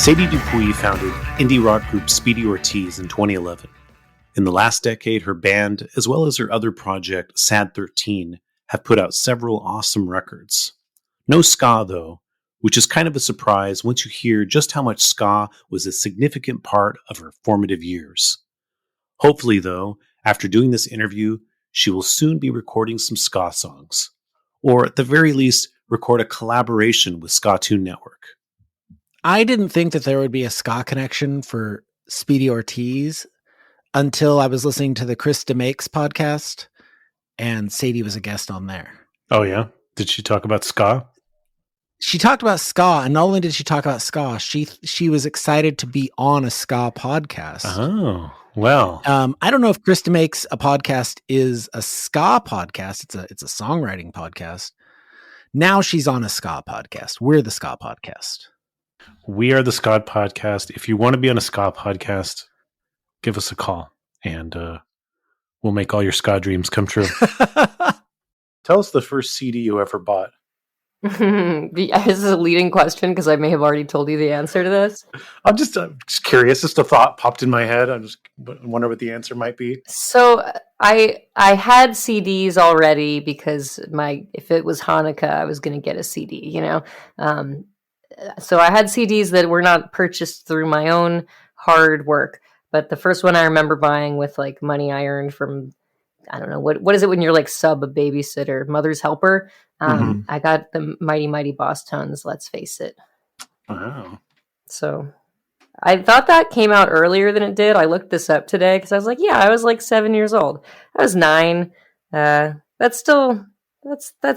Sadie Dupuis founded indie rock group Speedy Ortiz in 2011. In the last decade, her band, as well as her other project, Sad13, have put out several awesome records. No ska, though, which is kind of a surprise once you hear just how much ska was a significant part of her formative years. Hopefully, though, after doing this interview, she will soon be recording some ska songs, or at the very least, record a collaboration with Ska Tune Network. I didn't think that there would be a ska connection for Speedy Ortiz until I was listening to the Chris DeMakes podcast, and Sadie was a guest on there. Oh, yeah? Did she talk about ska? She talked about ska, and not only did she talk about ska, she was excited to be on a ska podcast. Oh, well. I don't know if Chris DeMakes a podcast is a ska podcast. It's a songwriting podcast. Now she's on a ska podcast. We're the ska podcast. We are the ska podcast. If you want to be on a ska podcast, give us a call, and we'll make all your ska dreams come true. Tell us the first CD you ever bought. This is a leading question because I may have already told you the answer to this. I'm just curious. Just a thought popped in my head. I just wonder what the answer might be. So I had CDs already because if it was Hanukkah, I was going to get a CD, So I had CDs that were not purchased through my own hard work. But the first one I remember buying with like money I earned from, I don't know, what is it when you're like sub a babysitter, mother's helper? I got the Mighty Mighty Boss Tones, Let's Face It. Wow. So I thought that came out earlier than it did. I looked this up today because I was like, yeah, I was like 7 years old. I was 9. That's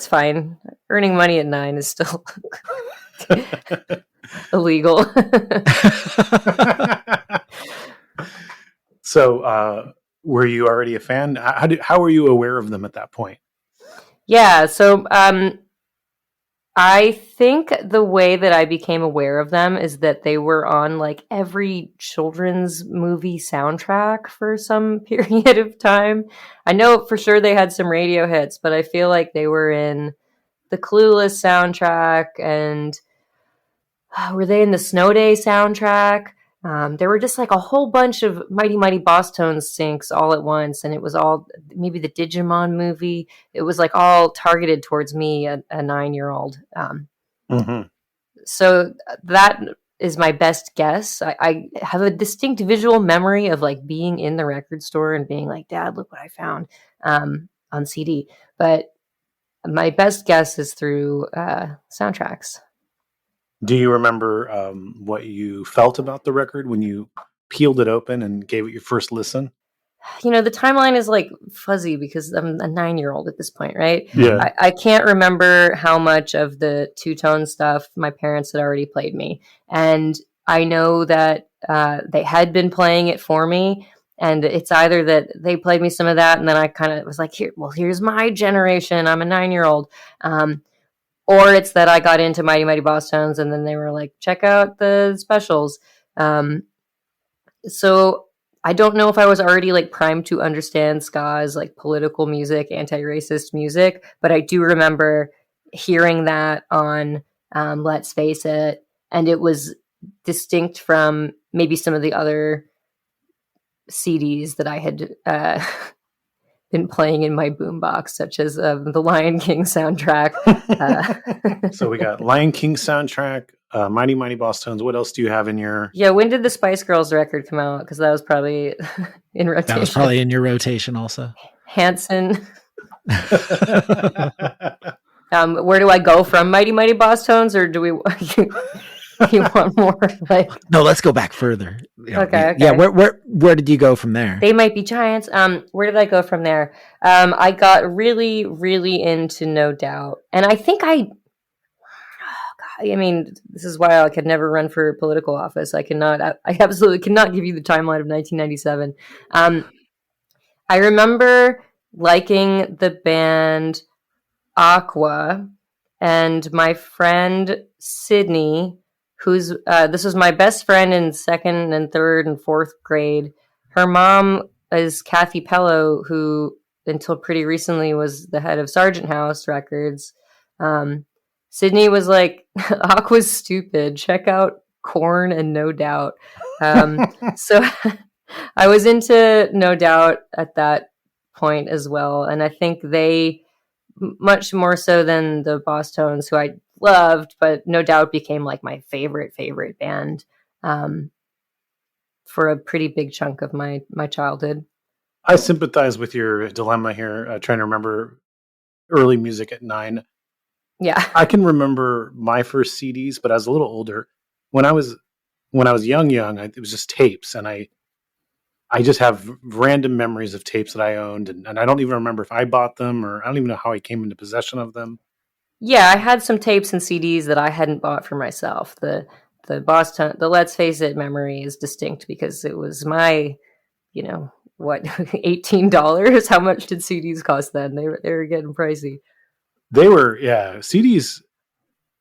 fine. Earning money at 9 is still illegal. So, were you already a fan? How were you aware of them at that point? Yeah, so I think the way that I became aware of them is that they were on like every children's movie soundtrack for some period of time. I know for sure they had some radio hits, but I feel like they were in the Clueless soundtrack, and were they in the Snow Day soundtrack? There were just like a whole bunch of Mighty Mighty Boss Tones syncs all at once, and it was all maybe the Digimon movie. It was like all targeted towards me, a 9-year-old. So that is my best guess. I have a distinct visual memory of like being in the record store and being like, "Dad, look what I found on CD." But my best guess is through soundtracks. Do you remember what you felt about the record when you peeled it open and gave it your first listen? The timeline is like fuzzy because I'm a 9-year-old at this point, right? Yeah. I can't remember how much of the two-tone stuff my parents had already played me. And I know that they had been playing it for me. And it's either that they played me some of that, and then I kind of was like, here's my generation. I'm a 9-year-old. Or it's that I got into Mighty Mighty Boss Tones, and then they were like, check out the specials. So I don't know if I was already like primed to understand ska as like political music, anti-racist music, but I do remember hearing that on Let's Face It, and it was distinct from maybe some of the other CDs that I had been playing in my boombox, such as the Lion King soundtrack. So we got Lion King soundtrack, Mighty Mighty Boss Tones. What else do you have in your... Yeah, when did the Spice Girls record come out? Because that was probably in rotation. That was probably in your rotation also. Hanson. Where do I go from Mighty Mighty Boss Tones, or do we... You want more like... No, let's go back further. Okay. Yeah, where did you go from there? They Might Be Giants. Where did I go from there? I got really, really into No Doubt. And I think this is why I could never run for political office. I absolutely cannot give you the timeline of 1997. I remember liking the band Aqua, and my friend Sydney, who's this was my best friend in 2nd and 3rd and 4th grade. Her mom is Kathy Pello, who until pretty recently was the head of Sargent House Records. Sydney was like, Aqua's stupid. Check out Korn and No Doubt. So I was into No Doubt at that point as well. And I think they, much more so than the Boss Tones, who I loved, but No Doubt became like my favorite band for a pretty big chunk of my childhood. I sympathize with your dilemma here, trying to remember early music at 9. Yeah. I can remember my first CDs, but I was a little older. When I was young, it was just tapes, and I just have random memories of tapes that I owned, and I don't even remember if I bought them, or I don't even know how I came into possession of them. Yeah, I had some tapes and CDs that I hadn't bought for myself. The Boston, the Let's Face It memory is distinct because it was my, what, $18? How much did CDs cost then? They were getting pricey. They were, yeah. CDs,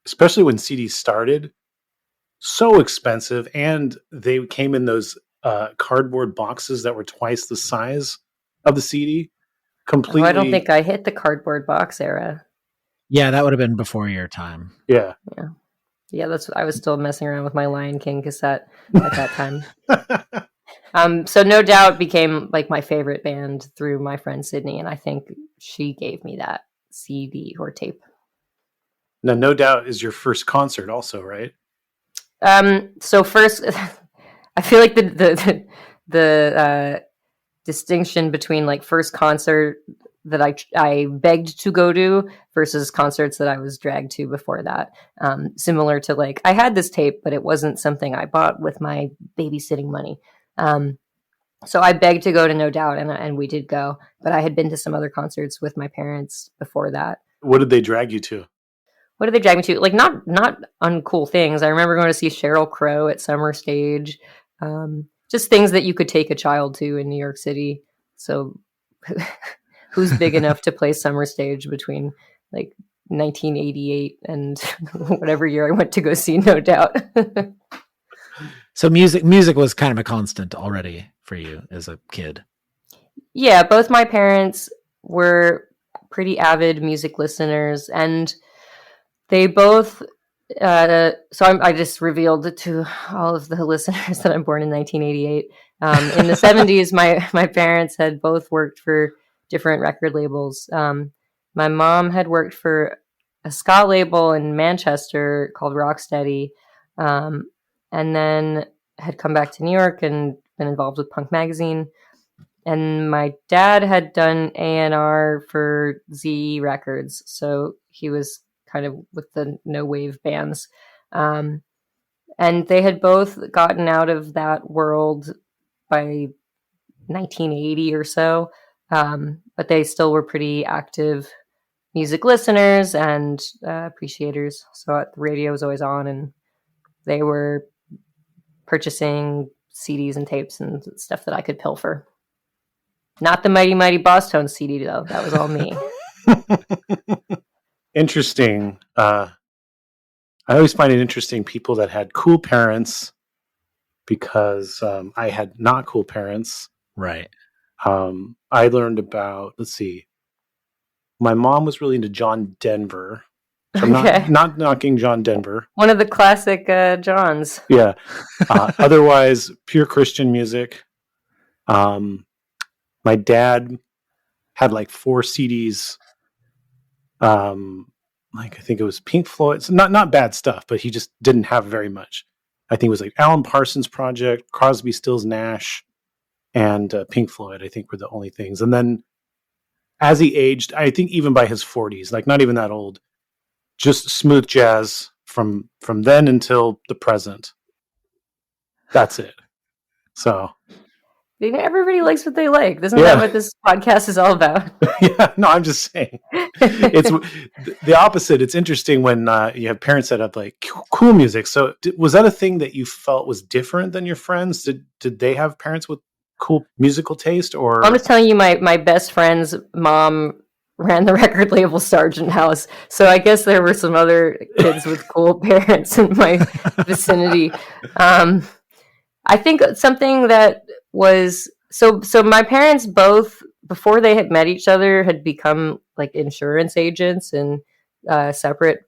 especially when CDs started, so expensive, and they came in those cardboard boxes that were twice the size of the CD. Completely. I don't think I hit the cardboard box era. Yeah, that would have been before your time. Yeah. I was still messing around with my Lion King cassette at that time. So No Doubt became like my favorite band through my friend Sydney, and I think she gave me that CD or tape. Now, No Doubt is your first concert also, right? So first, I feel like the distinction between like first concert that I begged to go to versus concerts that I was dragged to before that. Similar to like, I had this tape, but it wasn't something I bought with my babysitting money. So I begged to go to No Doubt, and we did go, but I had been to some other concerts with my parents before that. What did they drag you to? What did they drag me to? Like not uncool things. I remember going to see Sheryl Crow at Summer Stage. Just things that you could take a child to in New York City. So who's big enough to play Summer Stage between like 1988 and whatever year I went to go see No Doubt? So music was kind of a constant already for you as a kid. Yeah, both my parents were pretty avid music listeners, and they both I just revealed to all of the listeners that I'm born in 1988. In the 70s, my parents had both worked for different record labels. My mom had worked for a ska label in Manchester called Rocksteady, and then had come back to New York and been involved with Punk Magazine. And my dad had done A&R for Z Records, so he was kind of with the no wave bands. And they had both gotten out of that world by 1980 or so. But they still were pretty active music listeners and appreciators. So the radio was always on, and they were purchasing CDs and tapes and stuff that I could pilfer. Not the Mighty Mighty Boss Tones CD, though. That was all me. Interesting. I always find it interesting people that had cool parents, because I had not cool parents. Right. I learned about, let's see, my mom was really into John Denver. So I'm not knocking John Denver. One of the classic Johns. Yeah. Otherwise, pure Christian music. My dad had like 4 CDs. Like I think it was Pink Floyd. It's not bad stuff, but he just didn't have very much. I think it was like Alan Parsons Project, Crosby, Stills, Nash, and Pink Floyd. I think were the only things. And then as he aged, I think even by his 40s, like not even that old, just smooth jazz from then until the present. That's it. So everybody likes what they like. Isn't that what this podcast is all about? Yeah, no, I'm just saying. It's the opposite. It's interesting when you have parents that have like cool music. So was that a thing that you felt was different than your friends? Did they have parents with cool musical taste? Or I'm just telling you, my best friend's mom ran the record label Sargent House. So I guess there were some other kids with cool parents in my vicinity. I think something that was so my parents both, before they had met each other, had become like insurance agents in separate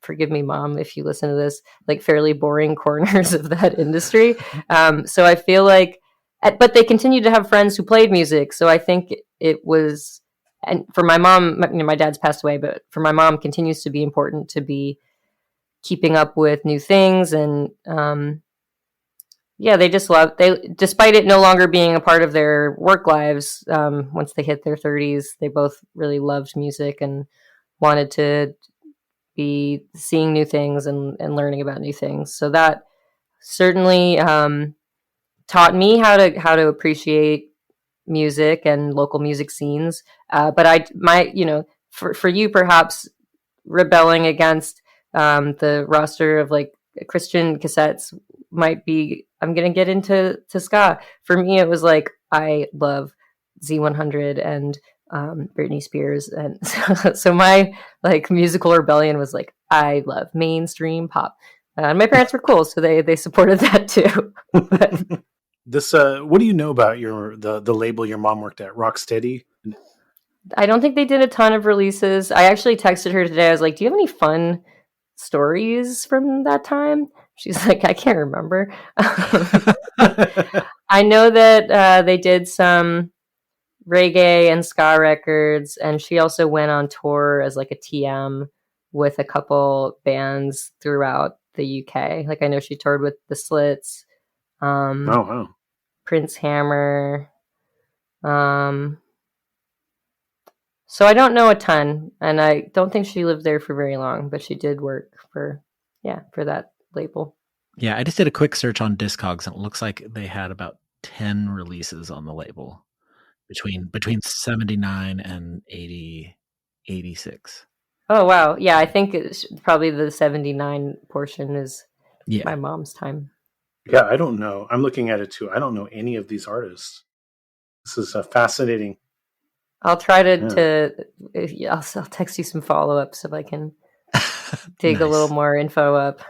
forgive me, Mom, if you listen to this, like fairly boring corners of that industry. So I feel like, but they continued to have friends who played music. So I think it was, and for my mom, my dad's passed away, but for my mom, continues to be important to be keeping up with new things. And they just despite it no longer being a part of their work lives, once they hit their 30s, they both really loved music and wanted to be seeing new things and learning about new things. So that certainly taught me how to appreciate music and local music scenes. But for you, perhaps rebelling against the roster of like Christian cassettes might be, I'm going to get into ska. For me, it was like, I love Z100 and Britney Spears. And so my like musical rebellion was like, I love mainstream pop. And my parents were cool, so they supported that too. This, what do you know about the label your mom worked at, Rocksteady? I don't think they did a ton of releases. I actually texted her today. I was like, do you have any fun stories from that time? She's like, I can't remember. I know that they did some reggae and ska records, and she also went on tour as like a TM with a couple bands throughout the UK. Like I know she toured with the Slits, wow. Prince Hammer. So I don't know a ton, and I don't think she lived there for very long, but she did work for that label. Yeah, I just did a quick search on Discogs, and it looks like they had about 10 releases on the label between 79 and 86. Oh, wow. Yeah, I think it's probably the 79 portion is my mom's time. Yeah, I don't know. I'm looking at it too. I don't know any of these artists. This is fascinating. I'll try I'll text you some follow-ups if I can dig a little more info up.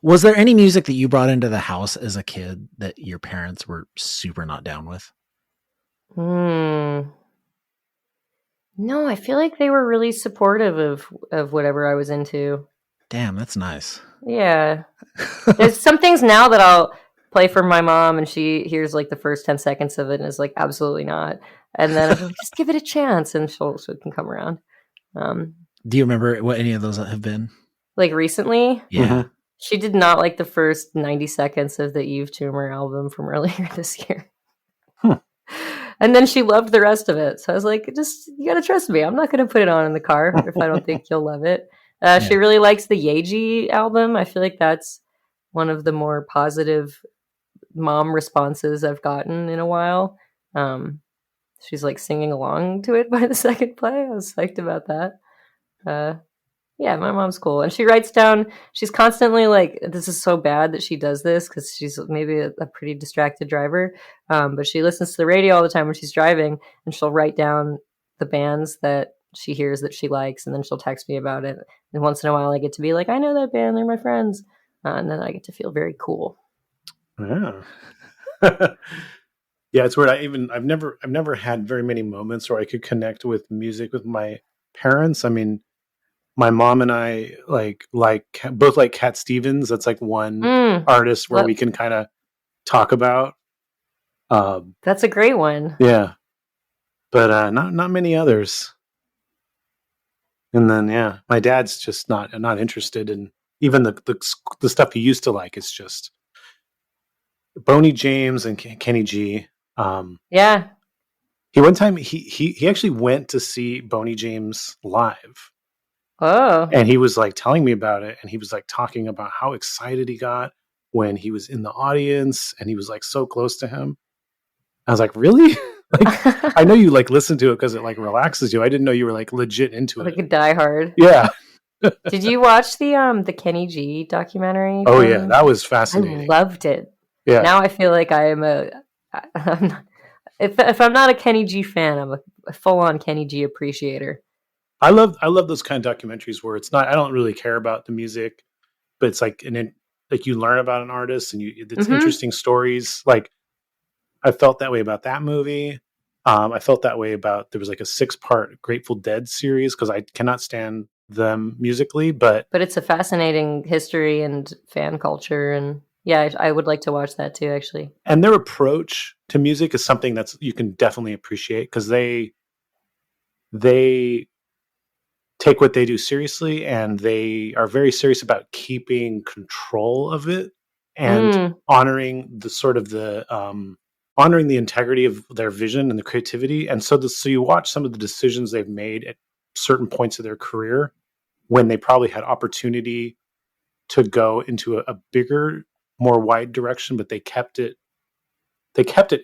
Was there any music that you brought into the house as a kid that your parents were super not down with? No, I feel like they were really supportive of whatever I was into. Damn, that's nice. Yeah. There's some things now that I'll play for my mom and she hears like the first 10 seconds of it and is like, absolutely not. And then I'm like, just give it a chance and she can come around. Do you remember what any of those have been? Like recently? Yeah. Mm-hmm. She did not like the first 90 seconds of the Eve Tumor album from earlier this year. And then she loved the rest of it. So I was like, you got to trust me. I'm not going to put it on in the car if I don't think you'll love it. She really likes the Yeji album. I feel like that's one of the more positive mom responses I've gotten in a while. She's like singing along to it by the second play. I was psyched about that. Yeah, my mom's cool. And she writes down, she's constantly like, this is so bad that she does this because she's maybe a pretty distracted driver. But she listens to the radio all the time when she's driving and she'll write down the bands that she hears that she likes and then she'll text me about it. And once in a while I get to be like, I know that band, they're my friends. And then I get to feel very cool. Yeah. Yeah, it's weird. I've never had very many moments where I could connect with music with my parents. I mean, my mom and I both like Cat Stevens. That's like one artist where we can kind of talk about. That's a great one. Yeah, but not many others. And then my dad's just not interested in even the stuff he used to like. It's just Boney James and Kenny G. Yeah. One time he actually went to see Boney James live. Oh. And he was like telling me about it, and he was like talking about how excited he got when he was in the audience and he was like so close to him. I was like, really? Like, I know you like listen to it because it like relaxes you. I didn't know you were like legit into it. Like a diehard. Yeah. Did you watch the Kenny G documentary? Oh yeah, that was fascinating. I loved it. Yeah. Now I feel like if I'm not a Kenny G fan, I'm a full-on Kenny G appreciator. I love those kind of documentaries where it's not, I don't really care about the music, but it's like like you learn about an artist and it's interesting stories. Like I felt that way about that movie. I felt that way about, there was like a 6-part Grateful Dead series because I cannot stand them musically, but it's a fascinating history and fan culture, and yeah, I would like to watch that too, actually. And their approach to music is something that's you can definitely appreciate, because they take what they do seriously, and they are very serious about keeping control of it and honoring honoring the integrity of their vision and the creativity. And so you watch some of the decisions they've made at certain points of their career when they probably had opportunity to go into a bigger, more wide direction, but they kept it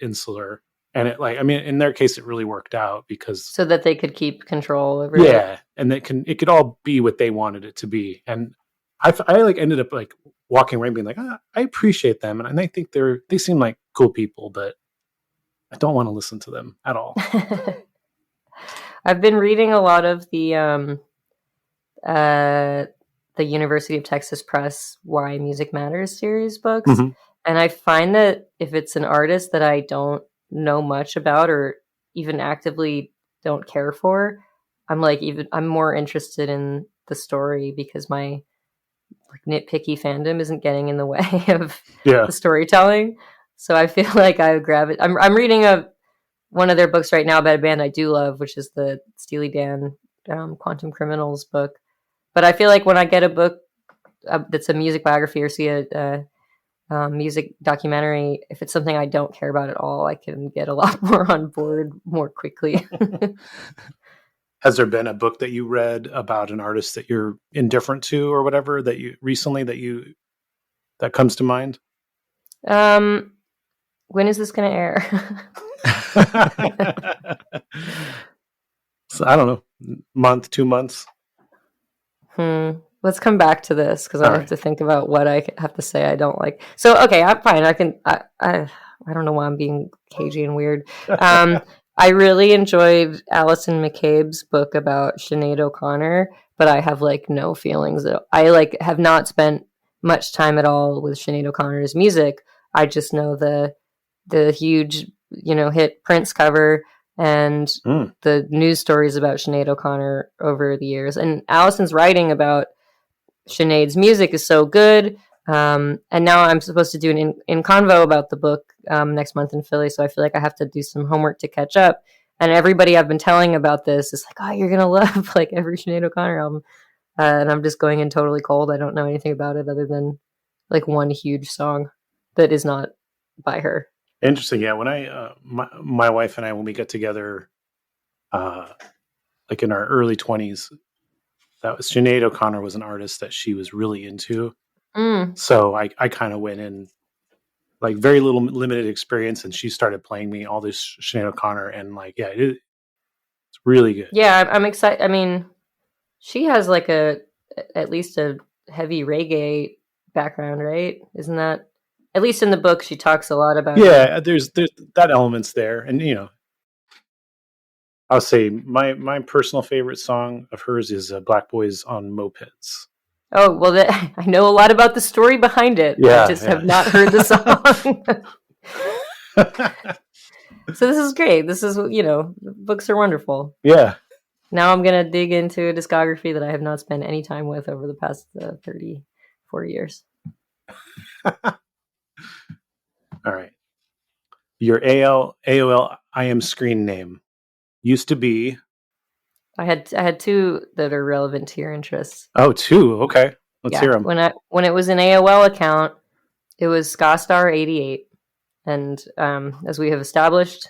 insular. And in their case, it really worked out because so that they could keep control over it. And it could all be what they wanted it to be. And I ended up walking away being like, I appreciate them, and I think they seem like cool people, but I don't want to listen to them at all. I've been reading a lot of the University of Texas Press Why Music Matters series books. Mm-hmm. And I find that if it's an artist that I don't know much about or even actively don't care for, I'm more interested in the story because my nitpicky fandom isn't getting in the way of the storytelling. So I feel like I would grab it. I'm reading one of their books right now about a band I do love, which is the Steely Dan Quantum Criminals book. But I feel like when I get a book that's a music biography or see a music documentary, if it's something I don't care about at all, I can get a lot more on board more quickly. Has there been a book that you read about an artist that you're indifferent to or whatever that comes to mind? When is this going to air? So, I don't know, month, 2 months. Let's come back to this because I have to think about what I have to say I don't like. So, okay, I'm fine. I don't know why I'm being cagey and weird. I really enjoyed Alison McCabe's book about Sinead O'Connor, but I have no feelings. I have not spent much time at all with Sinead O'Connor's music. I just know the huge, hit Prince cover and the news stories about Sinead O'Connor over the years. And Alison's writing about Sinead's music is so good. And now I'm supposed to do an in convo about the book next month in Philly. So I feel like I have to do some homework to catch up. And everybody I've been telling about this is like, oh, you're going to love every Sinead O'Connor album. And I'm just going in totally cold. I don't know anything about it other than one huge song that is not by her. Interesting. Yeah. When my wife and I, when we got together, in our early 20s, that was Sinead O'Connor was an artist that she was really into. So I kind of went in very little limited experience, and she started playing me all this Sinead O'Connor, and it's really good. Yeah, I'm excited. I mean, she has at least a heavy reggae background, right? Isn't that, at least in the book, she talks a lot about it. There's that element's there, and I'll say my personal favorite song of hers is Black Boys on Mopeds. Oh, well, I know a lot about the story behind it. Yeah, I just have not heard the song. So this is great. This is, books are wonderful. Yeah. Now I'm going to dig into a discography that I have not spent any time with over the past 40 years. All right. Your AOL IM screen name used to be... I had two that are relevant to your interests. Oh, two. Okay. Let's hear them. When it was an AOL account, it was SkaStar88. And as we have established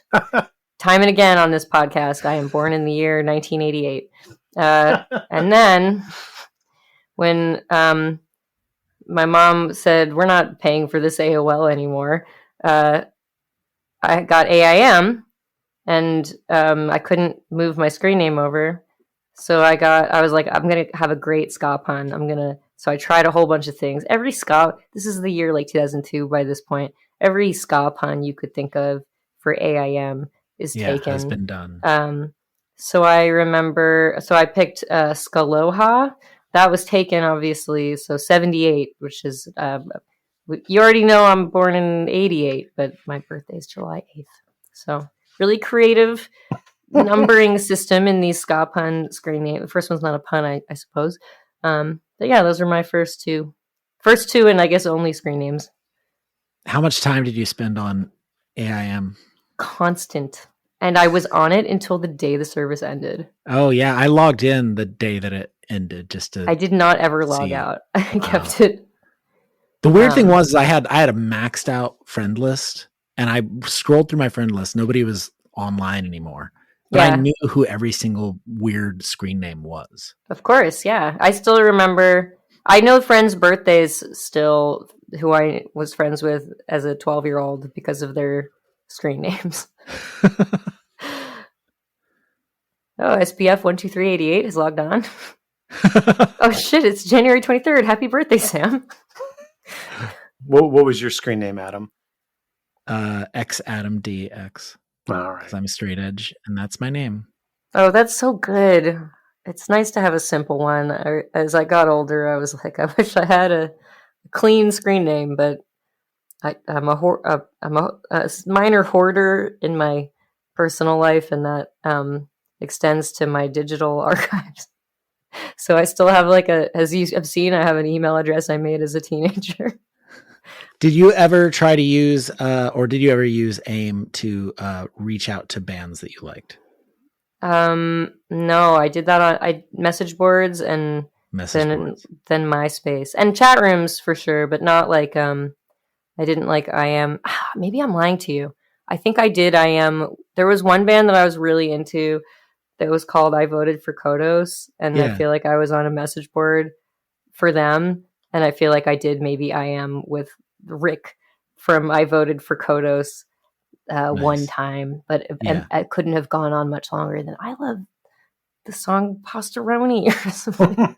time and again on this podcast, I am born in the year 1988. And then when my mom said, we're not paying for this AOL anymore, I got AIM. And I couldn't move my screen name over. So I was like, I'm going to have a great ska pun. So I tried a whole bunch of things. Every ska, this is the year 2002 by this point. Every ska pun you could think of for AIM is taken. Has been done. So I picked Skaloha. That was taken, obviously. So 78, which is, you already know I'm born in 88, but my birthday is July 8th. So really creative numbering system in these ska pun screen name. The first one's not a pun, I suppose. But yeah, those are my first two, and I guess only screen names. How much time did you spend on AIM? Constant. And I was on it until the day the service ended. Oh yeah, I logged in the day that it ended just to. I did not ever log out. I kept it. The weird thing was I had a maxed out friend list, and I scrolled through my friend list. Nobody was online anymore, but I knew who every single weird screen name was. Of course, yeah. I still remember. I know friends' birthdays still, who I was friends with as a 12-year-old because of their screen names. Oh, SPF 12388 is logged on. Oh shit, it's January 23rd. Happy birthday, Sam. What was your screen name, Adam? X Adam DX. All right. 'Cause I'm straight edge, and that's my name. Oh, that's so good. It's nice to have a simple one. As I got older, I was like, I wish I had a clean screen name, but I'm a minor hoarder in my personal life, and that extends to my digital archives. So I still have as you have seen, I have an email address I made as a teenager. Did you ever try to use, or did you ever use AIM to reach out to bands that you liked? No, I did that on message boards and then MySpace and chat rooms for sure, but not I didn't like IM. Maybe I'm lying to you. I think I did IM. There was one band that I was really into that was called I Voted For Kodos, and I feel like I was on a message board for them, and I feel like I did maybe IM with Rick from I Voted For Kodos one time, but I couldn't have gone on much longer than I love the song Pastoroni or something.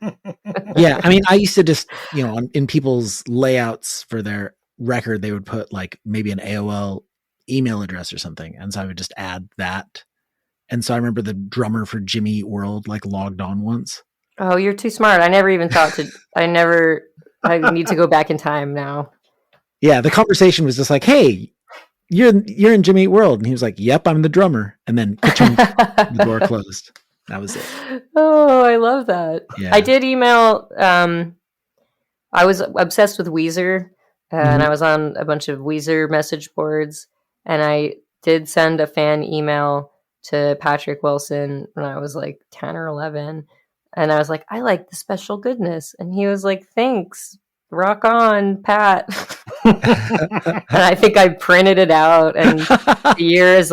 Yeah, I mean, I used to just, in people's layouts for their record, they would put maybe an AOL email address or something, and so I would just add that. And so I remember the drummer for Jimmy Eat World logged on once. Oh, you're too smart. I never even thought to. I need to go back in time now. Yeah, the conversation was just like, "Hey, you're in Jimmy Eat World," and he was like, "Yep, I'm the drummer." And then the door closed. That was it. Oh, I love that. Yeah. I did email. I was obsessed with Weezer, and I was on a bunch of Weezer message boards, and I did send a fan email to Patrick Wilson when I was 10 or 11. And I was like, I like the special goodness. And he was like, thanks. Rock on, Pat. And I think I printed it out. And the year is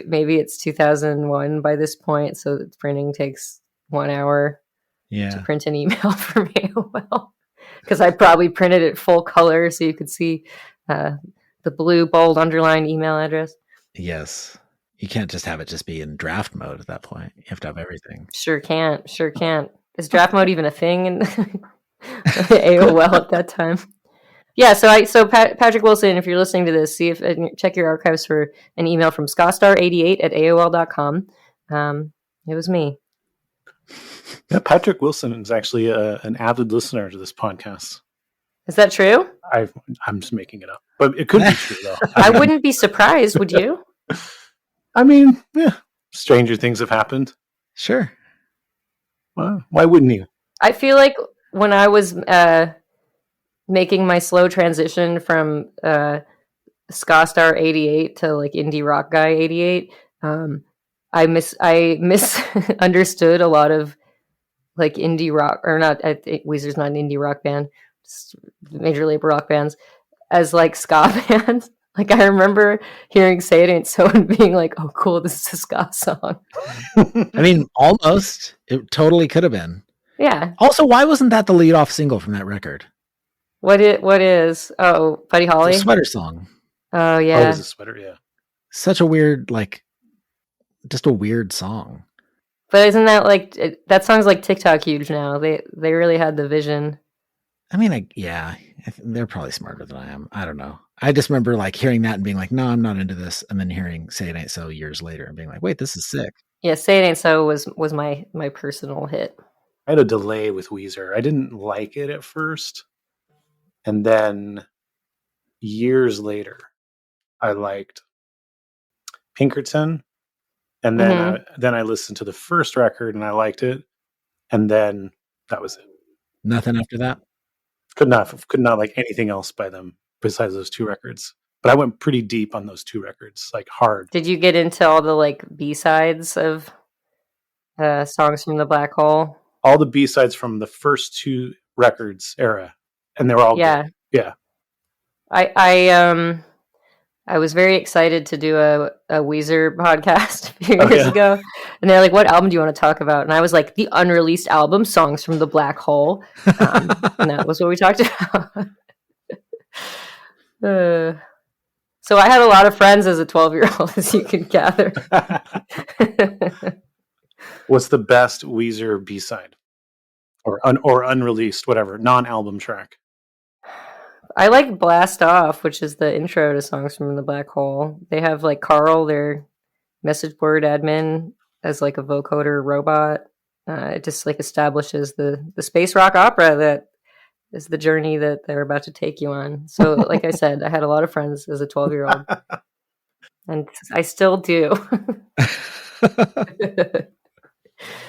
maybe it's 2001 by this point. So printing takes 1 hour to print an email from AOL. Because I probably printed it full color so you could see the blue bold underlined email address. Yes. You can't just have it just be in draft mode at that point. You have to have everything. Sure can't. Is draft mode even a thing in AOL at that time? Yeah, so Patrick Wilson, if you're listening to this, check your archives for an email from skastar88@aol.com. It was me. Yeah, Patrick Wilson is actually an avid listener to this podcast. Is that true? I'm just making it up, but it could be true though. I wouldn't be surprised, would you? I mean, stranger things have happened. Sure. Well, why wouldn't you? I feel like when I was making my slow transition from Ska-Star 88 to Indie Rock Guy 88, I misunderstood a lot of indie rock, or not. I think Weezer's not an indie rock band, just major label rock bands, as ska bands. I remember hearing Say It Ain't So and being like, oh, cool, this is a ska song. I mean, almost. It totally could have been. Yeah. Also, why wasn't that the lead-off single from that record? What is? Oh, Buddy Holly? The Sweater Song. Oh, yeah. Oh, it was a sweater, yeah. Such a weird, just a weird song. But isn't that that song's TikTok huge now? They really had the vision. I mean, they're probably smarter than I am. I don't know. I just remember hearing that and being like, no, I'm not into this. And then hearing Say It Ain't So years later and being like, wait, this is sick. Yeah, Say It Ain't So was my personal hit. I had a delay with Weezer. I didn't like it at first. And then years later, I liked Pinkerton And then I listened to the first record and I liked it. And then that was it. Nothing after that? Could not like anything else by them besides those 2 records. But I went pretty deep on those 2 records, like hard. Did you get into all the like B-sides of songs from the Black Hole? All the B-sides from the first 2 records era, and they were all good. Yeah. I was very excited to do a Weezer podcast a few years ago, and they're like, "What album do you want to talk about?" And I was like, "The unreleased album, Songs from the Black Hole," and that was what we talked about. So I had a lot of friends as a 12-year-old, as you can gather. What's the best Weezer B-side? Or unreleased, whatever, non-album track? I like Blast Off, which is the intro to Songs from the Black Hole. They have like Carl, their message board admin, as like a vocoder robot. It just like establishes the space rock opera that is the journey that they're about to take you on. So like I said, I had a lot of friends as a 12-year-old. And I still do.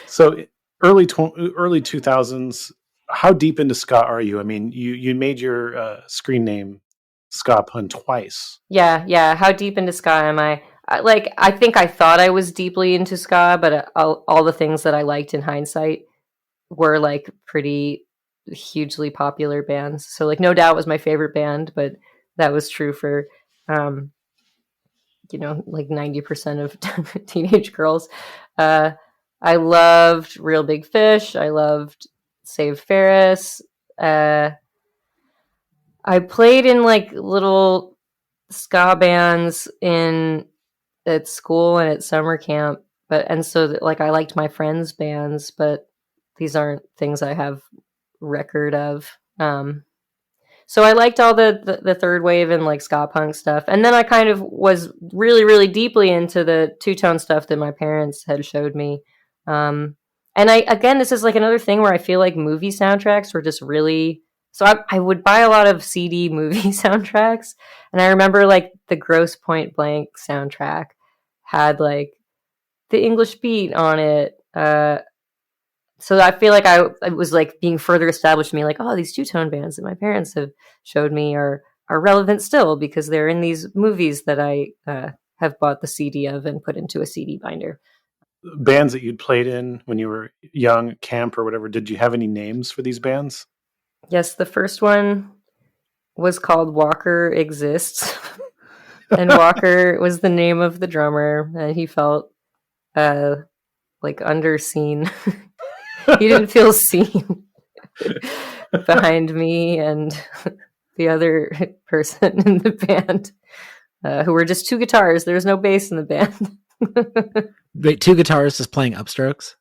So early 2000s, how deep into ska are you? I mean, you made your screen name Ska Pun twice. Yeah. How deep into ska am I? I think I thought I was deeply into ska, but all the things that I liked in hindsight were like pretty hugely popular bands. So like No Doubt was my favorite band, but that was true for like 90% of teenage girls. I loved Real Big Fish. I loved Save Ferris. I played in like little ska bands at school and at summer camp, so I liked my friends' bands, but these aren't things I have record of. So I liked all the third wave and like ska punk stuff, and then I kind of was really, really deeply into the two-tone stuff that my parents had showed me. And this is like another thing where I feel like movie soundtracks were just really, so I would buy a lot of CD movie soundtracks. And I remember like the Grosse Point Blank soundtrack had like the English Beat on it. So I feel like I was like being further established to me, like, oh, these two-tone bands that my parents have showed me are relevant still because they're in these movies that I have bought the CD of and put into a CD binder. Bands that you'd played in when you were young, camp or whatever, did you have any names for these bands? Yes, the first one was called Walker Exists. And Walker was the name of the drummer, and he felt like underseen. He didn't feel seen behind me and the other person in the band, who were just 2 guitars. There was no bass in the band. Wait, 2 guitarists just playing upstrokes?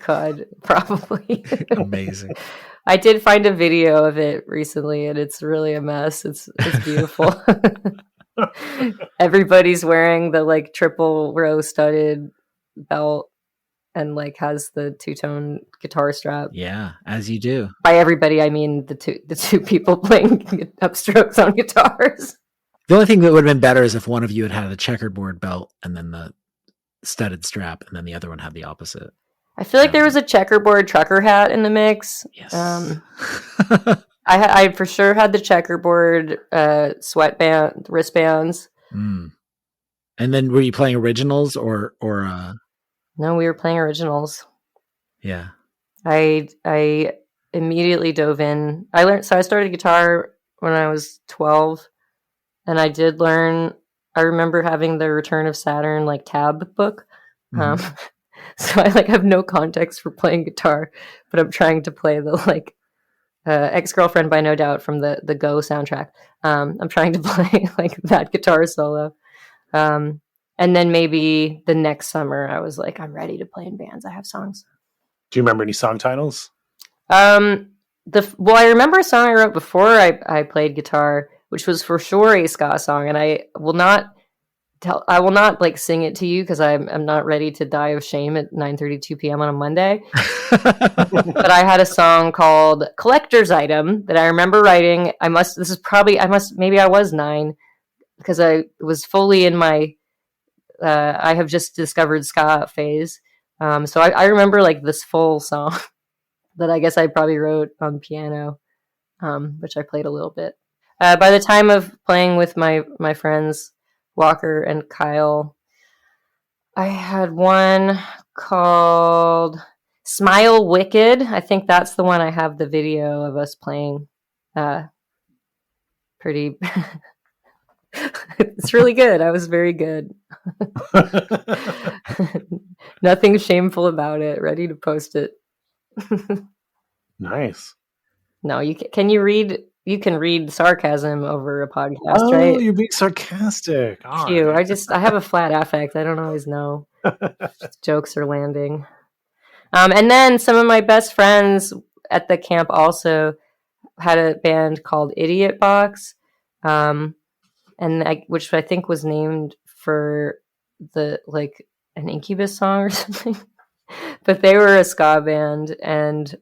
God, probably. Amazing. I did find a video of it recently, and it's really a mess. It's beautiful. Everybody's wearing the like triple row studded belt and like has the two-tone guitar strap. Yeah, as you do. By everybody, I mean the two people playing upstrokes on guitars. The only thing that would have been better is if one of you had the checkerboard belt and then the studded strap, and then the other one had the opposite. I feel like there was a checkerboard trucker hat in the mix. Yes. I for sure had the checkerboard sweatband wristbands. Mm. And then were you playing originals or No, we were playing originals. Yeah. I immediately dove in. I started guitar when I was 12, and I did learn. I remember having the Return of Saturn like tab book. Mm-hmm. So I like have no context for playing guitar, but I'm trying to play the like Ex-Girlfriend by No Doubt from the Go soundtrack. I'm trying to play like that guitar solo. And then maybe the next summer I was like, I'm ready to play in bands. I have songs. Do you remember any song titles? I remember a song I wrote before I played guitar, which was for sure a ska song, and I will not like sing it to you because I'm not ready to die of shame at 9:32 p.m. on a Monday. But I had a song called Collector's Item that I remember writing. Maybe I was 9 because I was fully in my I have just discovered ska phase. So I remember like this full song that I guess I probably wrote on piano, which I played a little bit. By the time of playing with my friends Walker and Kyle, I had one called Smile Wicked. I think that's the one I have the video of us playing. Pretty. It's really good. I was very good. Nothing shameful about it. Ready to post it. Nice. No, can you read? You can read sarcasm over a podcast, right? Oh, you're being sarcastic. Phew, right. I have a flat affect. I don't always know jokes are landing. And then some of my best friends at the camp also had a band called Idiot Box, which I think was named for an Incubus song or something. But they were a ska band, and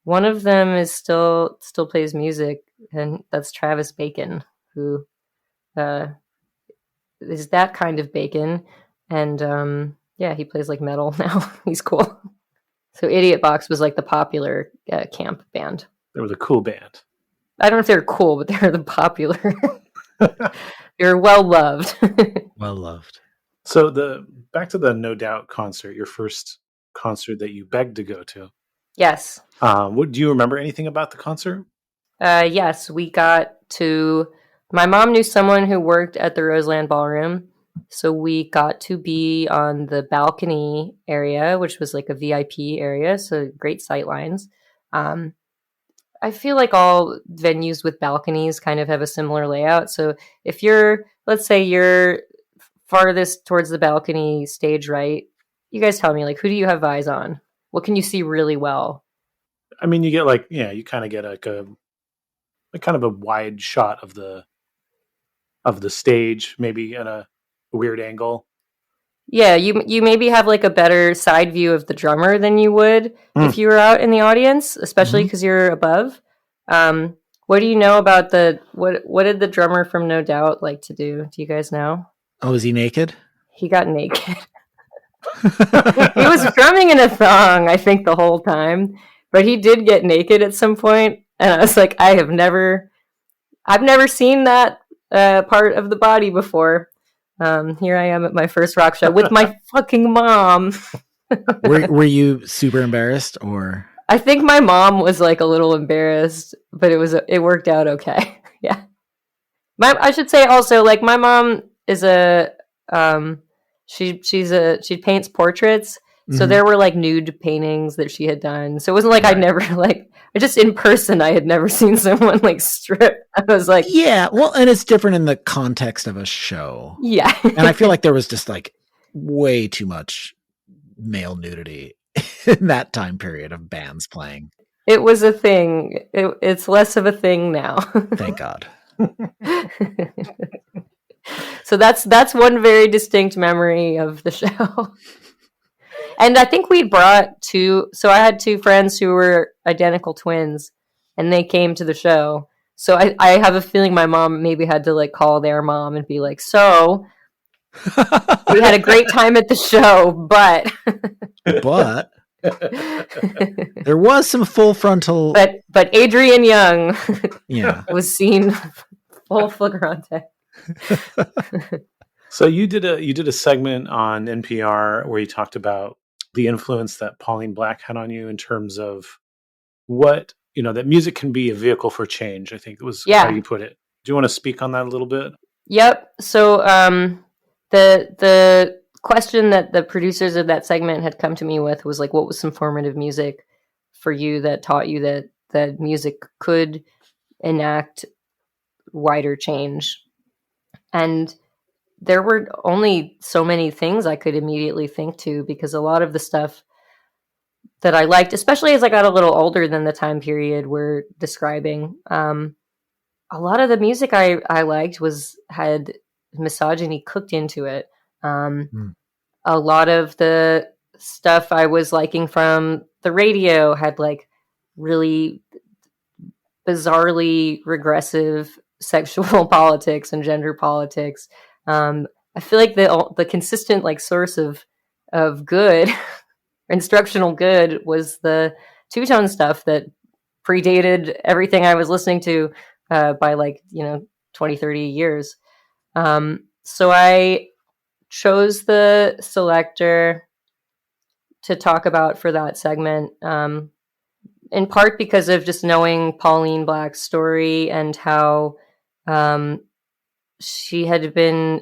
one of them is still plays music, and that's Travis Bacon, who is that kind of Bacon, and he plays like metal now. He's cool. So Idiot Box was like the popular camp band. They were the cool band. I don't know if they were cool, but they were the popular. They were well loved. Well loved. So back to the No Doubt concert, your first concert that you begged to go to. Yes. Do you remember anything about the concert? Yes, we got to. My mom knew someone who worked at the Roseland Ballroom, so we got to be on the balcony area, which was like a VIP area, so great sight lines. I feel like all venues with balconies kind of have a similar layout. So if let's say you're farthest towards the balcony, stage right, you guys tell me, like, who do you have eyes on? What can you see really well? I mean, you get you kind of get like a kind of a wide shot of the stage, maybe in a weird angle. Yeah, you maybe have like a better side view of the drummer than you would if you were out in the audience, especially because you're above. What do you know about what did the drummer from No Doubt like to do? Do you guys know? Oh, is he naked? He got naked. He was drumming in a thong, I think, the whole time, but he did get naked at some point, and I was like, I've never seen that part of the body before. Here I am at my first rock show with my fucking mom. Were you super embarrassed, or? I think my mom was like a little embarrassed, but it worked out okay. Yeah. I should say also, like, my mom is she paints portraits. So there were like nude paintings that she had done. So it wasn't like I'd never just in person, I had never seen someone like strip. I was like, yeah, well, and it's different in the context of a show. Yeah. And I feel like there was just like way too much male nudity in that time period of bands playing. It was a thing. It's less of a thing now. Thank God. So that's one very distinct memory of the show. And I think we brought so I had two friends who were identical twins, and they came to the show. So I have a feeling my mom maybe had to like call their mom and be like, so we had a great time at the show, but there was some full frontal. But Adrian Young was seen full flagrante. So you did a segment on NPR where you talked about the influence that Pauline Black had on you in terms of what, that music can be a vehicle for change. I think it was how you put it. Do you want to speak on that a little bit? Yep. So the question that the producers of that segment had come to me with was like, what was some formative music for you that taught you that music could enact wider change? And there were only so many things I could immediately think to, because a lot of the stuff that I liked, especially as I got a little older than the time period we're describing, a lot of the music I liked had misogyny cooked into it. A lot of the stuff I was liking from the radio had like really bizarrely regressive sexual politics and gender politics. I feel like the consistent like source of good, instructional good, was the two-tone stuff that predated everything I was listening to by like 20, 30 years. So I chose the selector to talk about for that segment, in part because of just knowing Pauline Black's story and how she had been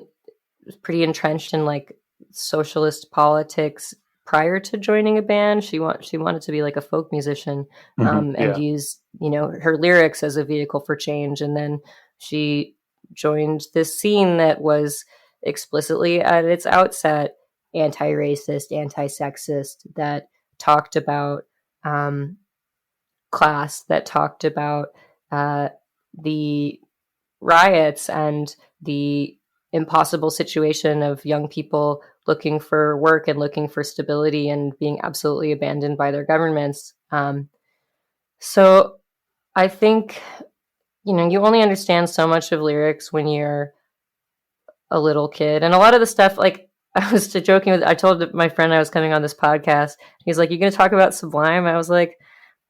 pretty entrenched in like socialist politics prior to joining a band. She wanted to be like a folk musician, and use her lyrics as a vehicle for change. And then she joined this scene that was explicitly at its outset anti-racist, anti-sexist, that talked about class, that talked about the riots and the impossible situation of young people looking for work and looking for stability and being absolutely abandoned by their governments. So I think, you only understand so much of lyrics when you're a little kid. And a lot of the stuff, like I was I told my friend I was coming on this podcast. He's like, "You going to talk about Sublime?" I was like,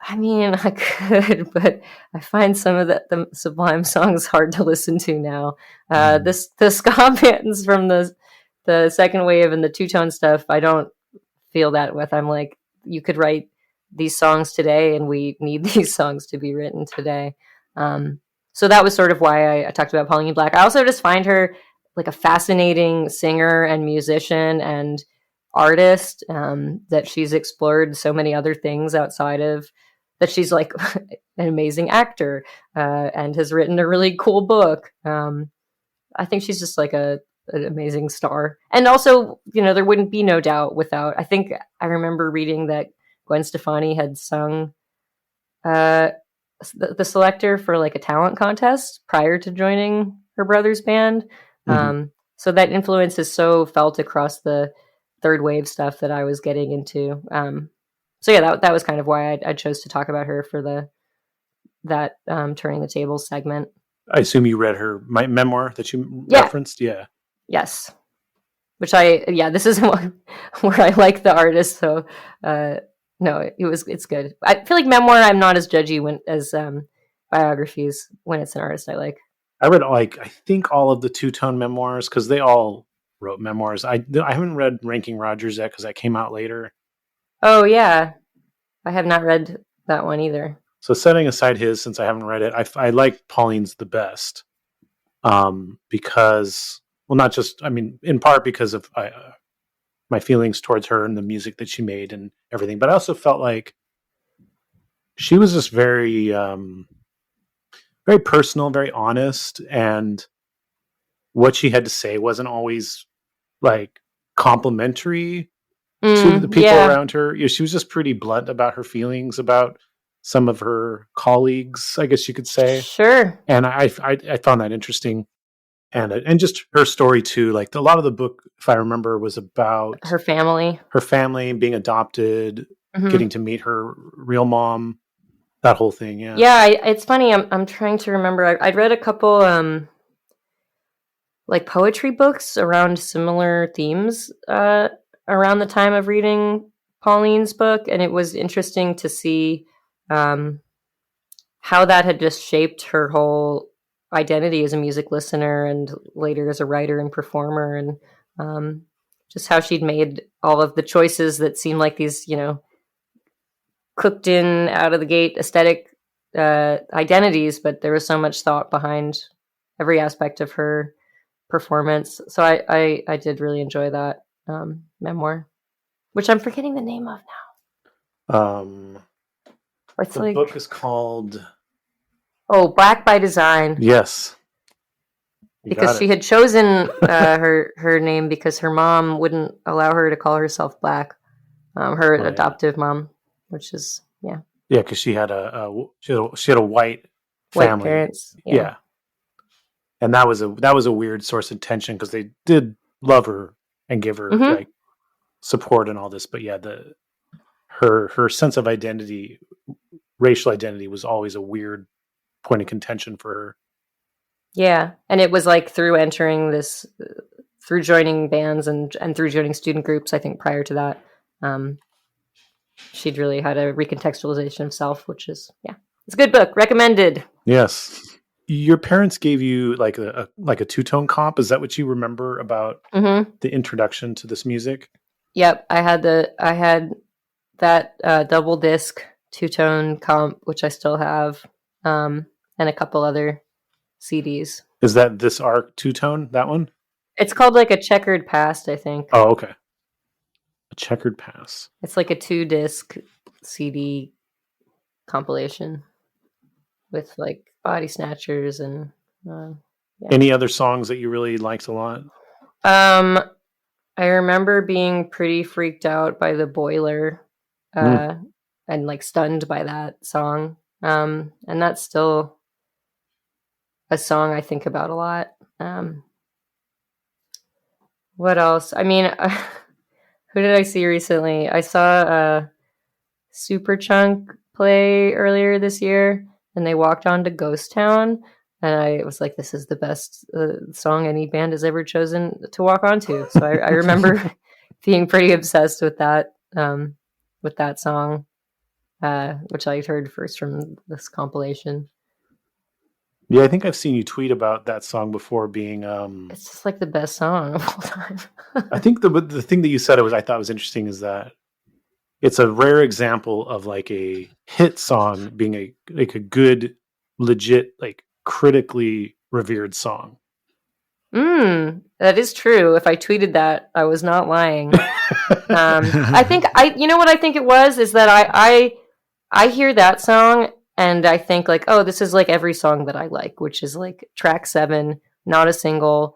I mean, I could, but I find some of the Sublime songs hard to listen to now. The ska bands from the second wave and the two-tone stuff, I don't feel that with. I'm like, you could write these songs today, and we need these songs to be written today. So that was sort of why I talked about Pauline Black. I also just find her like a fascinating singer and musician and artist, that she's explored so many other things outside of that. She's like an amazing actor, and has written a really cool book. I think she's just like an amazing star. And also, there wouldn't be No Doubt without, I think I remember reading that Gwen Stefani had sung the selector for like a talent contest prior to joining her brother's band. So that influence is so felt across the third wave stuff that I was getting into. So yeah, that was kind of why I chose to talk about her for that Turning the Tables segment. I assume you read her memoir that you referenced? Yeah. Yes. Which this is where I like the artist. So no, it's good. I feel like memoir, I'm not as judgy as biographies when it's an artist I like. I read I think all of the two-tone memoirs, because they all wrote memoirs. I haven't read Ranking Rogers yet because that came out later. Oh yeah, I have not read that one either. So setting aside his, since I haven't read it, I like Pauline's the best, because, well, not just, I mean, in part because of my feelings towards her and the music that she made and everything, but I also felt like she was just very, very personal, very honest, and what she had to say wasn't always like complimentary to the people around her. She was just pretty blunt about her feelings about some of her colleagues, I guess you could say. Sure. And I found that interesting, and just her story too. Like a lot of the book, if I remember, was about her family, being adopted, getting to meet her real mom, that whole thing. Yeah. Yeah. It's funny. I'm trying to remember. I'd read a couple like poetry books around similar themes around the time of reading Pauline's book, and it was interesting to see how that had just shaped her whole identity as a music listener and later as a writer and performer, and just how she'd made all of the choices that seemed like these, cooked in out of the gate aesthetic identities, but there was so much thought behind every aspect of her performance. So I did really enjoy that memoir, which I'm forgetting the name of now. The book is called Black by Design. Yes. Because she had chosen her name because her mom wouldn't allow her to call herself Black. Her adoptive mom, which is because she had a white family. Parents. Yeah. And that was a weird source of tension because they did love her and give her like support and all this, but her sense of identity, racial identity, was always a weird point of contention for her. Yeah, and it was like through entering this through joining bands and through joining student groups. I think prior to that, she'd really had a recontextualization of self, which is, it's a good book. Recommended. Yes. Your parents gave you like a two-tone comp. Is that what you remember about the introduction to this music? Yep. I had that double disc two-tone comp, which I still have, and a couple other CDs. Is that this arc two-tone, that one? It's called like a checkered past, I think. Oh, okay. A checkered past. It's like a 2-disc CD compilation with like Body Snatchers and Any other songs that you really liked a lot? I remember being pretty freaked out by The Boiler and like stunned by that song. And that's still a song I think about a lot. What else? I mean, who did I see recently? I saw Superchunk play earlier this year, and they walked on to Ghost Town, and I was like, this is the best song any band has ever chosen to walk onto. So I remember being pretty obsessed with that song, which I heard first from this compilation. Yeah, I think I've seen you tweet about that song before being... It's just like the best song of all time. I think the thing that you said I thought was interesting is that it's a rare example of like a hit song being a good, legit, like critically revered song. That is true. If I tweeted that, I was not lying. I think you know what I think it was is that I hear that song and I think like, oh, this is like every song that I like, which is like track 7, not a single,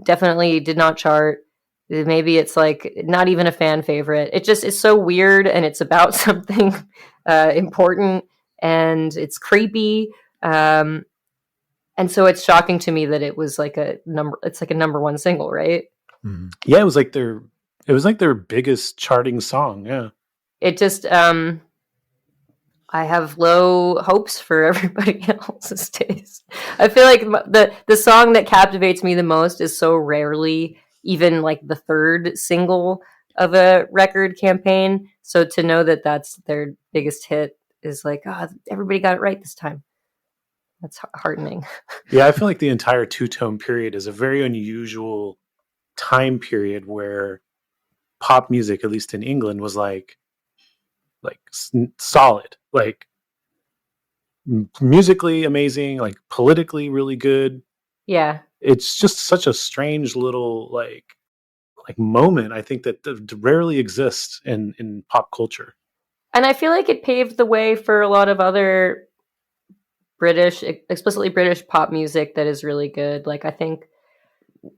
definitely did not chart. Maybe it's like not even a fan favorite. It just is so weird and it's about something important and it's creepy. And so it's shocking to me that it was like it's like a number 1 single, right? Mm-hmm. Yeah, it was like their biggest charting song. Yeah. It just I have low hopes for everybody else's taste. I feel like the song that captivates me the most is so rarely even like the 3rd single of a record campaign. So to know that that's their biggest hit is like, oh, everybody got it right this time. That's heartening. Yeah, I feel like the entire two-tone period is a very unusual time period where pop music, at least in England, was like solid, like musically amazing, like politically really good. Yeah. It's just such a strange little like moment, I think, that rarely exists in pop culture. And I feel like it paved the way for a lot of other explicitly British pop music that is really good. Like, I think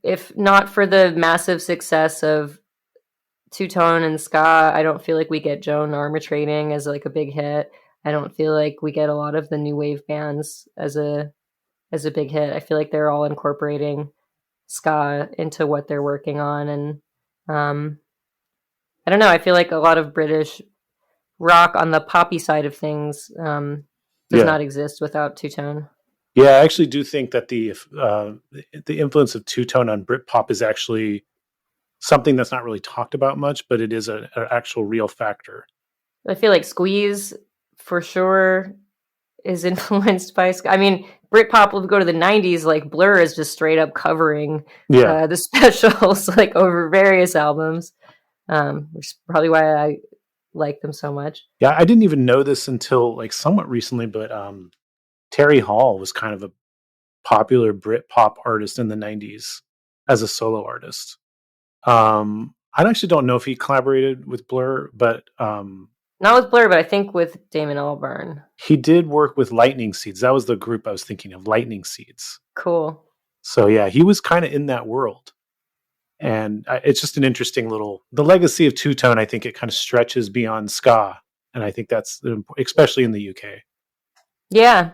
if not for the massive success of two-tone and ska, I don't feel like we get Joan Armatrading as like a big hit. I don't feel like we get a lot of the new wave bands as a big hit. I feel like they're all incorporating ska into what they're working on, and I don't know. I feel like a lot of British rock on the poppy side of things does not exist without two-tone. Yeah, I actually do think that the influence of two-tone on Brit-pop is actually something that's not really talked about much, but it is an actual real factor. I feel like Squeeze, for sure, is influenced by... I mean, Britpop will go to the 90s, like Blur is just straight up covering the specials like over various albums, which is probably why I like them so much. Yeah, I didn't even know this until like somewhat recently, but Terry Hall was kind of a popular Britpop artist in the 90s as a solo artist. I actually don't know if he collaborated with Blur, but not with Blur, but I think with Damon Albarn. He did work with Lightning Seeds. That was the group I was thinking of, Lightning Seeds. Cool. So yeah, he was kind of in that world. And it's just an interesting the legacy of two-tone, I think it kind of stretches beyond ska. And I think that's, especially in the UK. Yeah.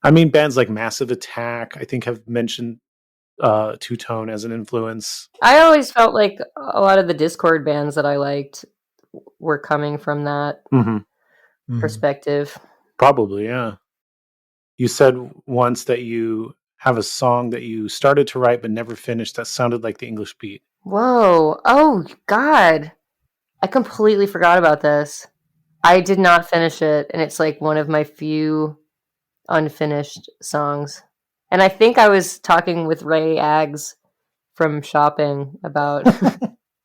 I mean, bands like Massive Attack, I think, have mentioned two-tone as an influence. I always felt like a lot of the Discord bands that I liked were coming from that perspective. Probably, yeah. You said once that you have a song that you started to write but never finished that sounded like the English beat? Whoa. Oh, God. I completely forgot about this. I did not finish it, and it's like one of my few unfinished songs. And I think I was talking with Ray Aggs from Shopping about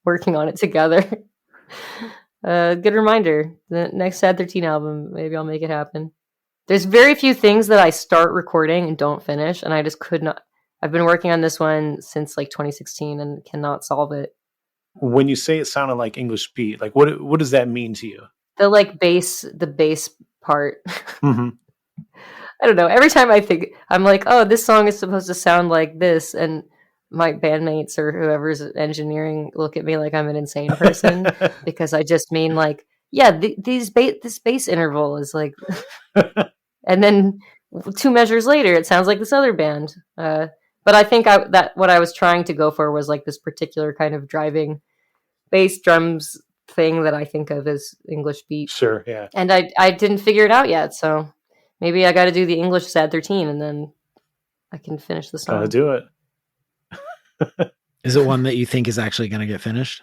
working on it together. Good reminder. The next Sad13 album, maybe I'll make it happen. There's very few things that I start recording and don't finish, and I just could not. I've been working on this one since like 2016 and cannot solve it. When you say it sounded like English beat, like what does that mean to you? The bass part. Mm-hmm. I don't know. Every time I think, I'm like, oh, this song is supposed to sound like this, and my bandmates or whoever's engineering look at me like I'm an insane person because I just mean like, yeah, this bass interval is like, and then 2 measures later, it sounds like this other band. But I think that what I was trying to go for was like this particular kind of driving bass drums thing that I think of as English beat. Sure, yeah. And I didn't figure it out yet, so maybe I got to do the English Sad13 and then I can finish the song. Gotta do it. Is it one that you think is actually going to get finished?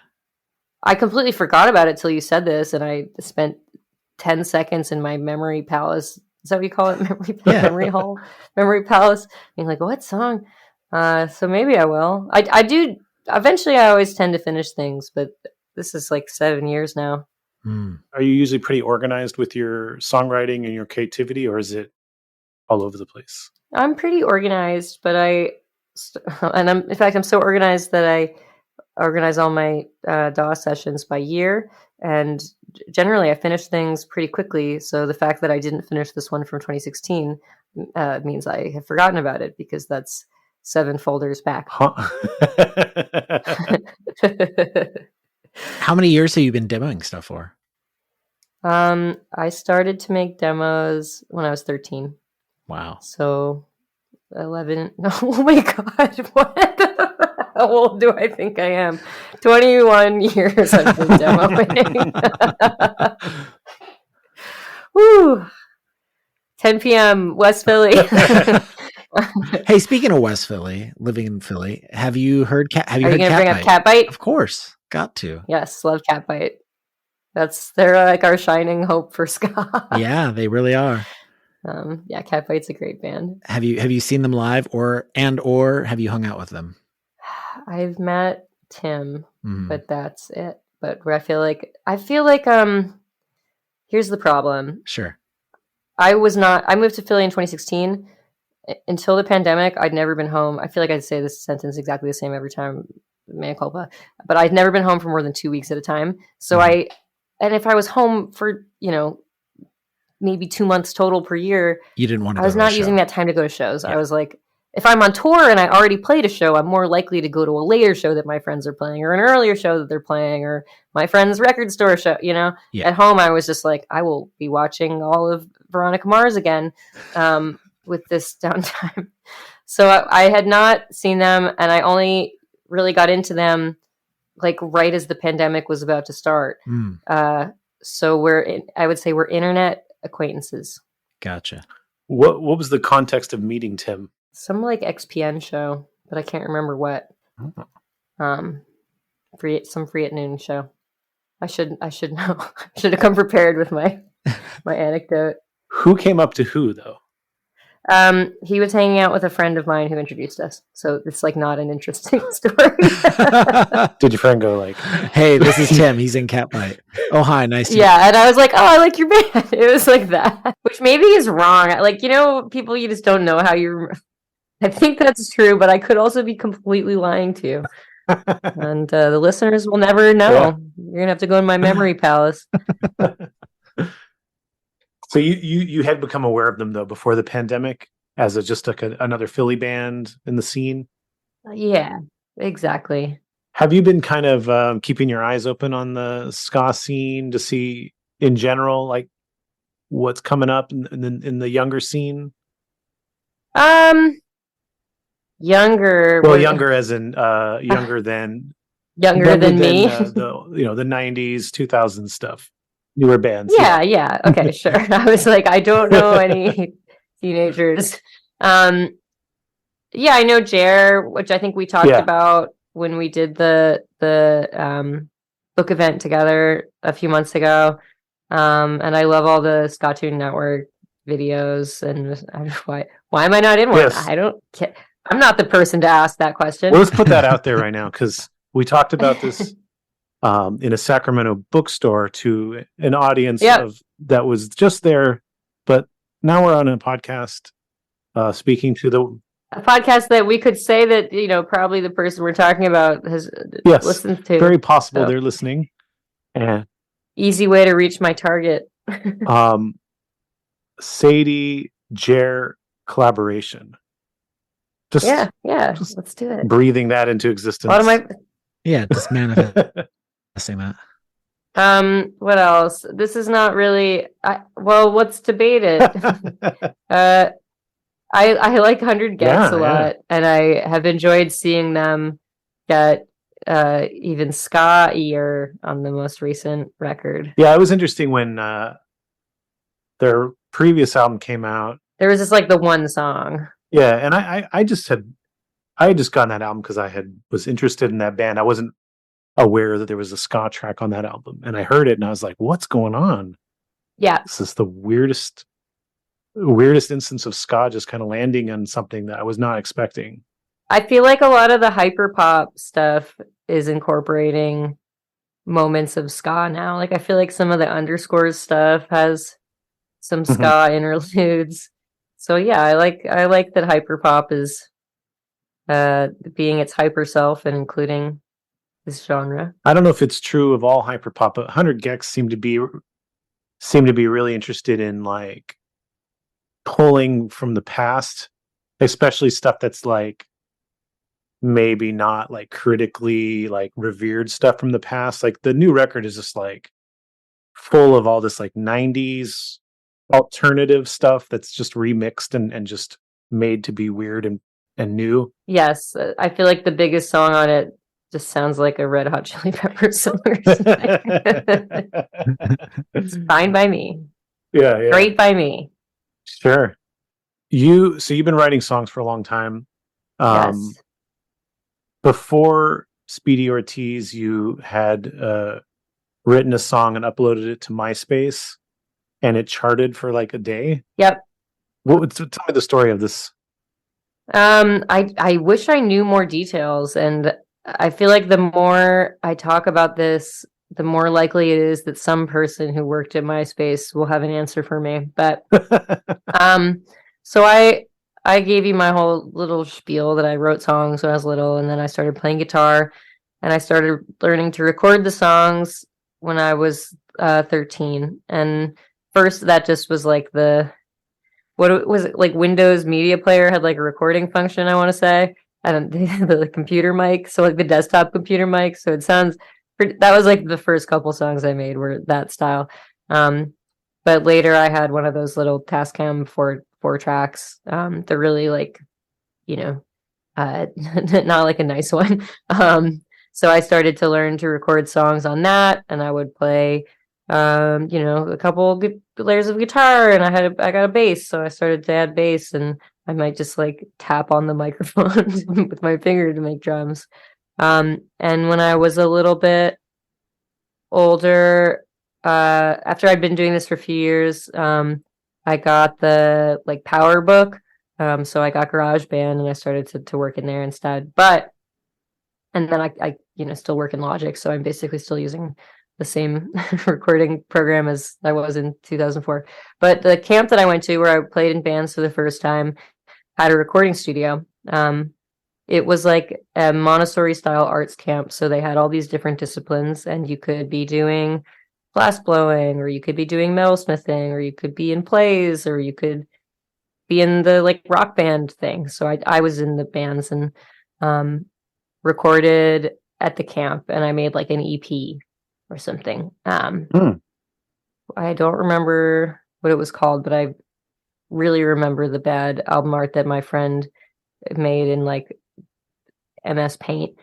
I completely forgot about it till you said this, and I spent 10 seconds in my memory palace. Is that what you call it? Memory hall? Memory palace. Being like, what song? So maybe I will. I do. Eventually, I always tend to finish things, but this is like 7 years now. Are you usually pretty organized with your songwriting and your creativity, or is it all over the place? I'm pretty organized, but in fact, I'm so organized that I organize all my DAW sessions by year, and generally I finish things pretty quickly. So the fact that I didn't finish this one from 2016 means I have forgotten about it because that's 7 folders back. Huh? How many years have you been demoing stuff for? I started to make demos when I was 13. Wow. So 11. No, oh my God. What? How old do I think I am? 21 years I've been demoing. Woo. 10 p.m. West Philly. Hey, speaking of West Philly, living in Philly, have you heard Are you going to bring up Catbite? Of course. Got to. Yes, love Catbite. They're like our shining hope for ska. Yeah, they really are. Yeah, Catbite's a great band. Have you seen them live or have you hung out with them? I've met Tim, but that's it. But I feel like here's the problem. Sure. I moved to Philly in 2016. Until the pandemic, I'd never been home. I feel like I'd say this sentence exactly the same every time, mea culpa. But I'd never been home for more than 2 weeks at a time. So and if I was home for, maybe 2 months total per year, you didn't want to. I was not using that time to go to shows. Yeah. I was like, if I'm on tour and I already played a show, I'm more likely to go to a later show that my friends are playing, or an earlier show that they're playing, or my friend's record store show. Yeah. At home, I was just like, I will be watching all of Veronica Mars again with this downtime. So I had not seen them, and I only really got into them like right as the pandemic was about to start. So I would say we're internet acquaintances. Gotcha. What was the context of meeting Tim? Some like XPN show, but I can't remember what. Some free at noon show. I should know. I should have come prepared with my anecdote. Who came up to who though? He was hanging out with a friend of mine who introduced us. So it's like not an interesting story. Did your friend go like, hey, this is Tim. He's in Catbite. Oh, hi. Nice to meet you. Yeah. And I was like, oh, I like your band. It was like that, which maybe is wrong. Like, people, you just don't know how I think that's true, but I could also be completely lying to you. And the listeners will never know. Yeah. You're going to have to go in my memory palace. So you had become aware of them though before the pandemic as just like another Philly band in the scene? Yeah, exactly. Have you been kind of keeping your eyes open on the ska scene to see in general like what's coming up in the younger scene? Younger. Well, younger as in younger than me. The 90s, 2000s stuff. Newer bands. Yeah. Okay, sure. I was like, I don't know any teenagers. Yeah, I know Jer, which I think we talked about when we did the book event together a few months ago. And I love all the Cartoon Network videos. And why am I not in one? Yes. I don't care. I'm not the person to ask that question. Well, let's put that out there right now, because we talked about this in a Sacramento bookstore to an audience that was just there, but now we're on a podcast speaking to a podcast that we could say that, you know, probably the person we're talking about has listened to. Very possible they're listening. And easy way to reach my target. Sadie Jer collaboration. Just let's do it. Breathing that into existence. Just manifesting that. What else? This is not really what's debated. I like 100 gecs a lot, and I have enjoyed seeing them get even ska-ier on the most recent record. Yeah, it was interesting when their previous album came out. There was just like the one song. Yeah, and I had just gotten that album because I was interested in that band. I wasn't aware that there was a ska track on that album, and I heard it and I was like, what's going on? Yeah, this is the weirdest instance of ska just kind of landing on something that I was not expecting. I feel like a lot of the hyperpop stuff is incorporating moments of ska now. Like I feel like some of the Underscores stuff has some ska interludes. So yeah, I like that hyperpop is being its hyper self and including this genre. I don't know if it's true of all hyperpop, but 100 gecs seem to be really interested in like pulling from the past, especially stuff that's like maybe not like critically like revered stuff from the past. Like the new record is just like full of all this like 90s alternative stuff that's just remixed and just made to be weird and new. Yes, I feel like the biggest song on it just sounds like a Red Hot Chili Peppers song or something. It's fine by me. Yeah. Great by me. Sure. You've been writing songs for a long time. Yes. Before Speedy Ortiz, you had written a song and uploaded it to MySpace, and it charted for like a day. Yep. Tell me the story of this. I wish I knew more details, and I feel like the more I talk about this, the more likely it is that some person who worked at MySpace will have an answer for me. But so I gave you my whole little spiel that I wrote songs when I was little, and then I started playing guitar, and I started learning to record the songs when I was 13. And first, that just was like what was it, like Windows Media Player had like a recording function, I want to say, and the computer mic, so like the desktop computer mic. So it sounds that was like the first couple songs I made were that style. But later I had one of those little Tascam 4 tracks. They're really like, you know, not like a nice one. So I started to learn to record songs on that, and I would play, you know, a couple layers of guitar, and I got a bass, so I started to add bass, and I might just like tap on the microphone with my finger to make drums. And when I was a little bit older, after I'd been doing this for a few years, I got the like Power Book. So I got GarageBand and I started to work in there instead. And then I you know, still work in Logic. So I'm basically still using the same recording program as I was in 2004. But the camp that I went to where I played in bands for the first time had a recording studio. It was like a Montessori style arts camp. So they had all these different disciplines, and you could be doing glass blowing, or you could be doing metalsmithing, or you could be in plays, or you could be in the like rock band thing. So I was in the bands and recorded at the camp, and I made like an EP or something. I don't remember what it was called, but I really remember the bad album art that my friend made in like MS Paint,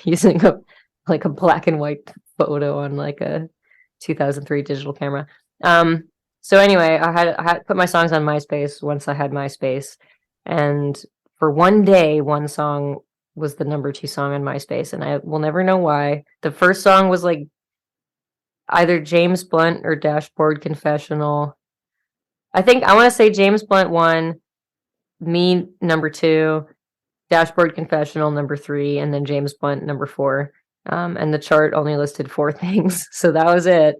using a black and white photo on like a 2003 digital camera. So anyway, I had put my songs on MySpace once I had MySpace, and for one day, one song was the number 2 song on MySpace, and I will never know why. The first song was like either James Blunt or Dashboard Confessional. I want to say James Blunt 1, me number 2, Dashboard Confessional number 3, and then James Blunt number 4. And the chart only listed 4 things, so that was it.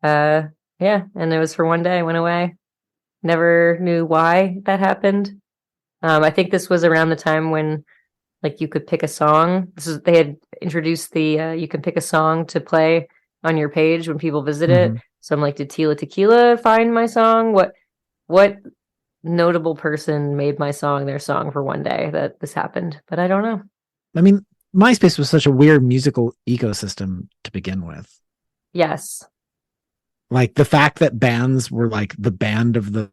Yeah, and it was for one day. Went away. Never knew why that happened. I think this was around the time when, like, you could pick a song. They had introduced the you can pick a song to play on your page when people visit it. So I'm like, did Tila Tequila find my song? What notable person made my song their song for one day that this happened? But I don't know. I mean, MySpace was such a weird musical ecosystem to begin with. Yes. Like the fact that bands were like the band of the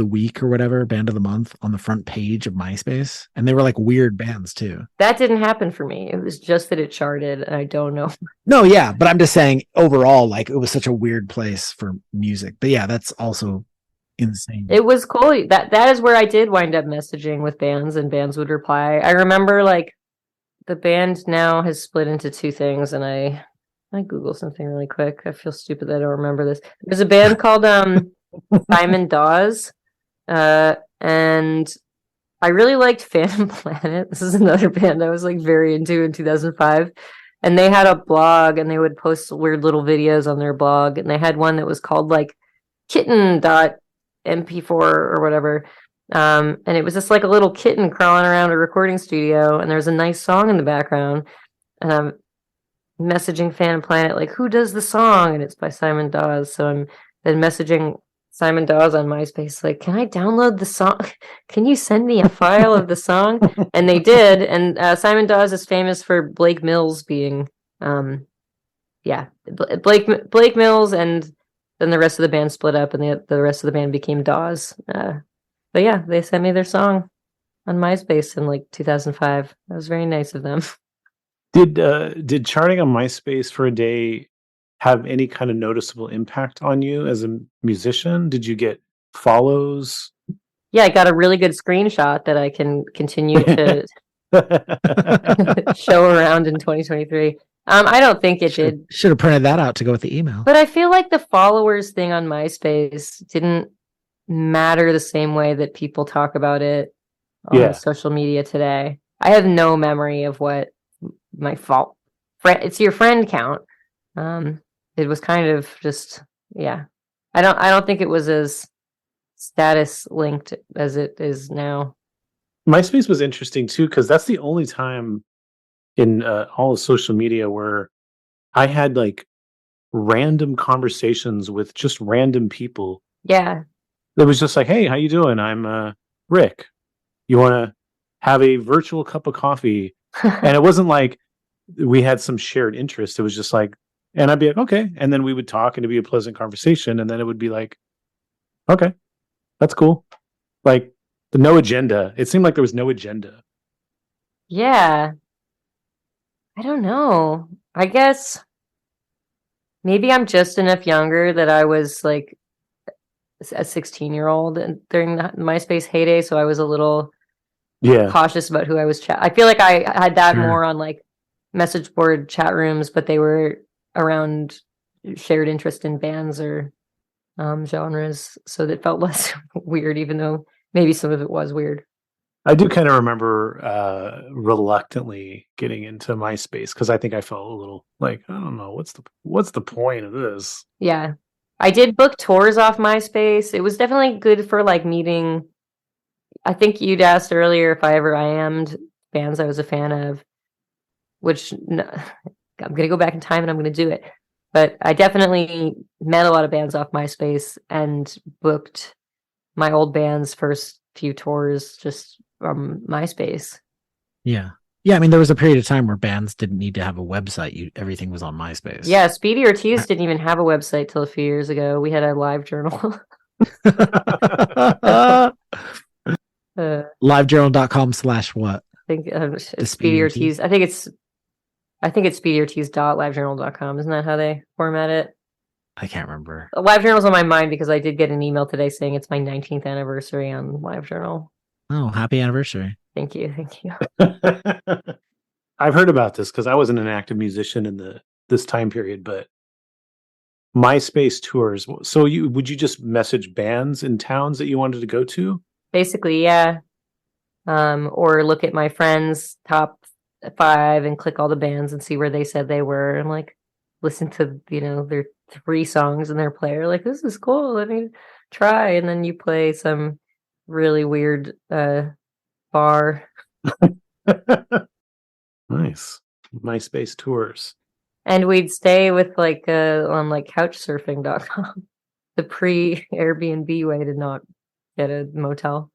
week or whatever, band of the month on the front page of MySpace. And they were like weird bands too. That didn't happen for me. It was just that it charted, and I don't know. No, yeah, but I'm just saying overall, like it was such a weird place for music. But yeah, that's also insane. It was cool. That is where I did wind up messaging with bands, and bands would reply. I remember like the band now has split into 2 things, and I Google something really quick. I feel stupid that I don't remember this. There's a band called Simon Dawes, and I really liked Phantom Planet. This is another band I was like very into in 2005. And they had a blog, and they would post weird little videos on their blog. And they had one that was called like kitten.mp4 or whatever. And it was just like a little kitten crawling around a recording studio, and there's a nice song in the background. And I'm messaging Phantom Planet, like, who does the song? And it's by Simon Dawes. So I'm then messaging Simon Dawes on MySpace, like, can I download the song? Can you send me a file of the song? And they did. And Simon Dawes is famous for Blake Mills being, Blake Mills, and then the rest of the band split up, and the rest of the band became Dawes. But yeah, they sent me their song on MySpace in like 2005. That was very nice of them. Did charting on MySpace for a day have any kind of noticeable impact on you as a musician? Did you get follows? Yeah, I got a really good screenshot that I can continue to show around in 2023. I don't think it did. Should have printed that out to go with the email. But I feel like the followers thing on MySpace didn't matter the same way that people talk about it on social media today. I have no memory of what my it's your friend count. It was kind of just, I don't think it was as status linked as it is now. MySpace was interesting too, because that's the only time in all of social media where I had like random conversations with just random people. Yeah. It was just like, hey, how you doing? I'm Rick. You want to have a virtual cup of coffee? And it wasn't like we had some shared interest. It was just like, and I'd be like, okay. And then we would talk, and it'd be a pleasant conversation. And then it would be like, okay, that's cool. Like no agenda. It seemed like there was no agenda. Yeah. I don't know. I guess maybe I'm just enough younger that I was like a 16-year-old during the MySpace heyday. So I was a little cautious about who I was I feel like I had that more on like message board chat rooms, but they were around shared interest in bands or genres, so that felt less weird, even though maybe some of it was weird. I do kind of remember reluctantly getting into MySpace because I think I felt a little like, I don't know, what's the point of this? Yeah, I did book tours off MySpace. It was definitely good for like meeting. I think you'd asked earlier if I ever IM'd bands I was a fan of, which I'm going to go back in time and I'm going to do it. But I definitely met a lot of bands off MySpace and booked my old band's first few tours just from MySpace. Yeah. Yeah, I mean, there was a period of time where bands didn't need to have a website. Everything was on MySpace. Yeah, Speedy Ortiz didn't even have a website till a few years ago. We had a live journal. Livejournal.com/what? I think it's Speedy Ortiz. I think it's speedyortiz.livejournal.com. Isn't that how they format it? I can't remember. LiveJournal's on my mind because I did get an email today saying it's my 19th anniversary on LiveJournal. Oh, happy anniversary. Thank you. I've heard about this because I wasn't an active musician in this time period, but MySpace tours. So would you just message bands in towns that you wanted to go to? Basically, yeah. Or look at my friends' top 5 and click all the bands and see where they said they were, and like listen to their 3 songs in their player. Like, this is cool. Let me try. And then you play some really weird bar. Nice. MySpace tours. And we'd stay with like on like couchsurfing.com, the pre-Airbnb way to not get a motel.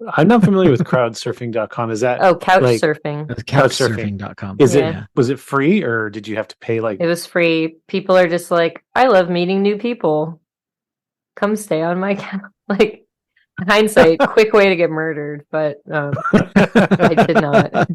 I'm not familiar with crowdsurfing.com. Is that couch like, surfing? Couchsurfing.com. Is Yeah. was it free or did you have to pay like It was free. People are just like, I love meeting new people. Come stay on my couch. Like, hindsight, quick way to get murdered, but I did not.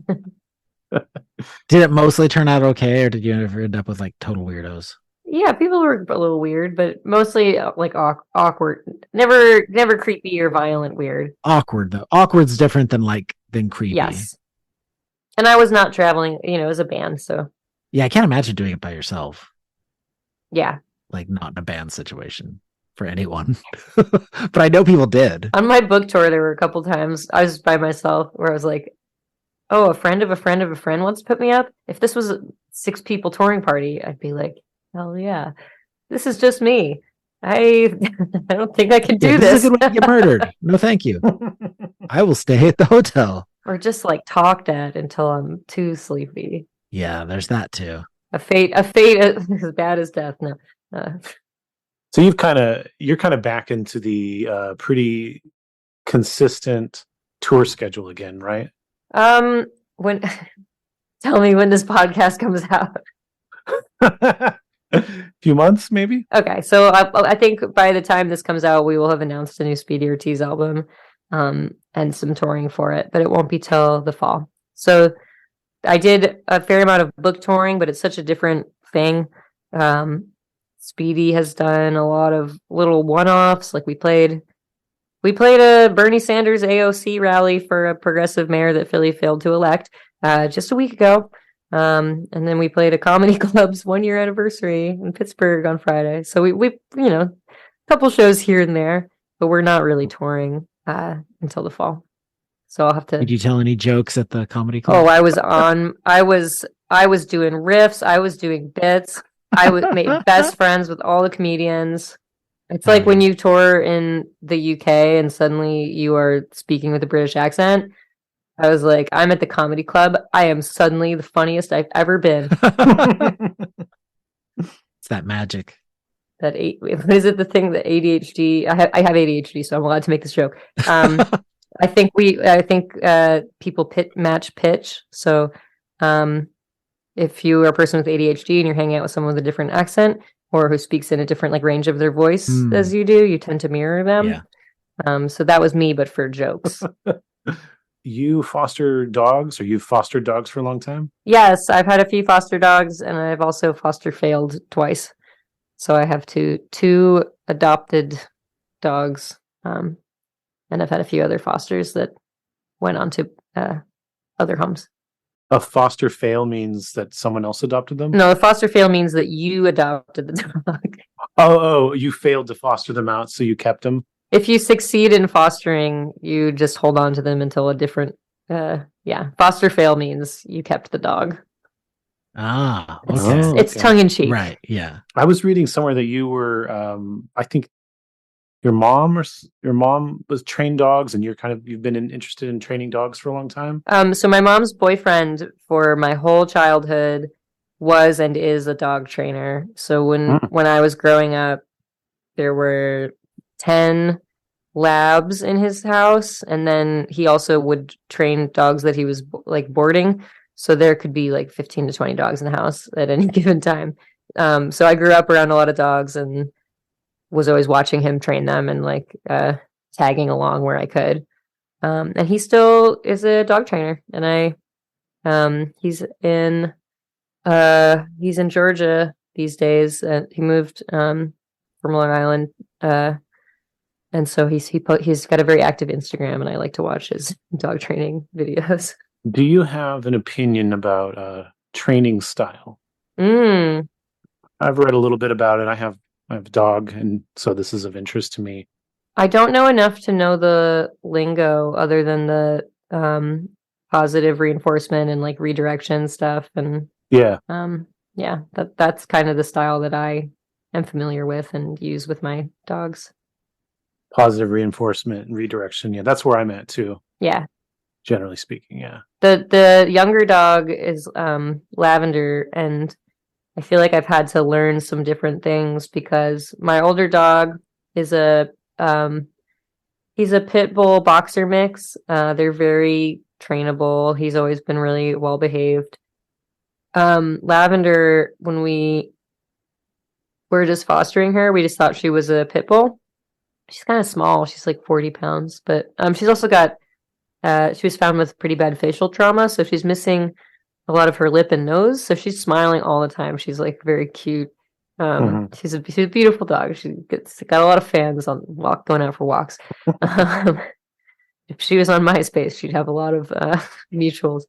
Did it mostly turn out okay, or did you ever end up with like total weirdos? Yeah, people were a little weird, but mostly like awkward. Never creepy or violent weird. Awkward though. Awkward's different than creepy. Yes. And I was not traveling, as a band, so Yeah, I can't imagine doing it by yourself. yeah. Like, not in a band situation for anyone. But I know people did. On my book tour, there were a couple times I was by myself where I was like, oh, a friend of a friend of a friend wants to put me up. If this was a 6 people touring party, I'd be like, hell yeah. This is just me. I don't think I can do this. This is a good way to get murdered. No, thank you. I will stay at the hotel. Or just like talked at until I'm too sleepy. Yeah, there's that too. A fate as bad as death. No. So you're kind of back into the pretty consistent tour schedule again, right? When tell me when this podcast comes out. Few months, maybe. Okay, so I think by the time this comes out, we will have announced a new Speedy Ortiz album, and some touring for it, but it won't be till the fall. So I did a fair amount of book touring, but it's such a different thing. Speedy has done a lot of little one-offs. Like we played a Bernie Sanders AOC rally for a progressive mayor that Philly failed to elect just a week ago. And then we played a comedy club's 1-year anniversary in Pittsburgh on Friday. So we a couple shows here and there, but we're not really touring until the fall. So I'll have to. Did you tell any jokes at the comedy club? Oh, I was doing riffs. I was doing bits. I made best friends with all the comedians. It's like when you tour in the UK and suddenly you are speaking with a British accent. I was like, I'm at the comedy club. I am suddenly the funniest I've ever been. It's that magic. What is it? The thing that ADHD. I have ADHD, so I'm allowed to make this joke. I think people match pitch. So, if you are a person with ADHD and you're hanging out with someone with a different accent or who speaks in a different range of their voice as you do, you tend to mirror them. Yeah. So that was me, but for jokes. You foster dogs, or you've fostered dogs for a long time? Yes, I've had a few foster dogs, and I've also foster failed twice. So I have two adopted dogs, and I've had a few other fosters that went on to other homes. A foster fail means that someone else adopted them? No, a foster fail means that you adopted the dog. Oh, you failed to foster them out, so you kept them? If you succeed in fostering, you just hold on to them until a different... foster fail means you kept the dog. Ah, okay. It's tongue-in-cheek. Right, yeah. I was reading somewhere that you were, I think your mom was trained dogs, and you've been interested in training dogs for a long time? So my mom's boyfriend for my whole childhood was and is a dog trainer. So when I was growing up, there were 10 labs in his house, and then he also would train dogs that he was like boarding. So there could be like 15 to 20 dogs in the house at any given time. So I grew up around a lot of dogs and was always watching him train them and like tagging along where I could. And he still is a dog trainer, and he's in Georgia these days. He moved from Long Island And so he's got a very active Instagram, and I like to watch his dog training videos. Do you have an opinion about training style? Mm. I've read a little bit about it. I have a dog, and so this is of interest to me. I don't know enough to know the lingo other than the positive reinforcement and like redirection stuff. And yeah, that's kind of the style that I am familiar with and use with my dogs. Positive reinforcement and redirection. Yeah, that's where I'm at too. Yeah. Generally speaking, yeah. The younger dog is Lavender, and I feel like I've had to learn some different things because my older dog is he's a pit bull boxer mix. They're very trainable. He's always been really well behaved. Lavender, when we were just fostering her, we just thought she was a pit bull. She's kind of small. She's like 40 pounds, but she's also got she was found with pretty bad facial trauma, so she's missing a lot of her lip and nose. So she's smiling all the time. She's like very cute. She's a beautiful dog. She got a lot of fans going out for walks. If she was on MySpace, she'd have a lot of mutuals.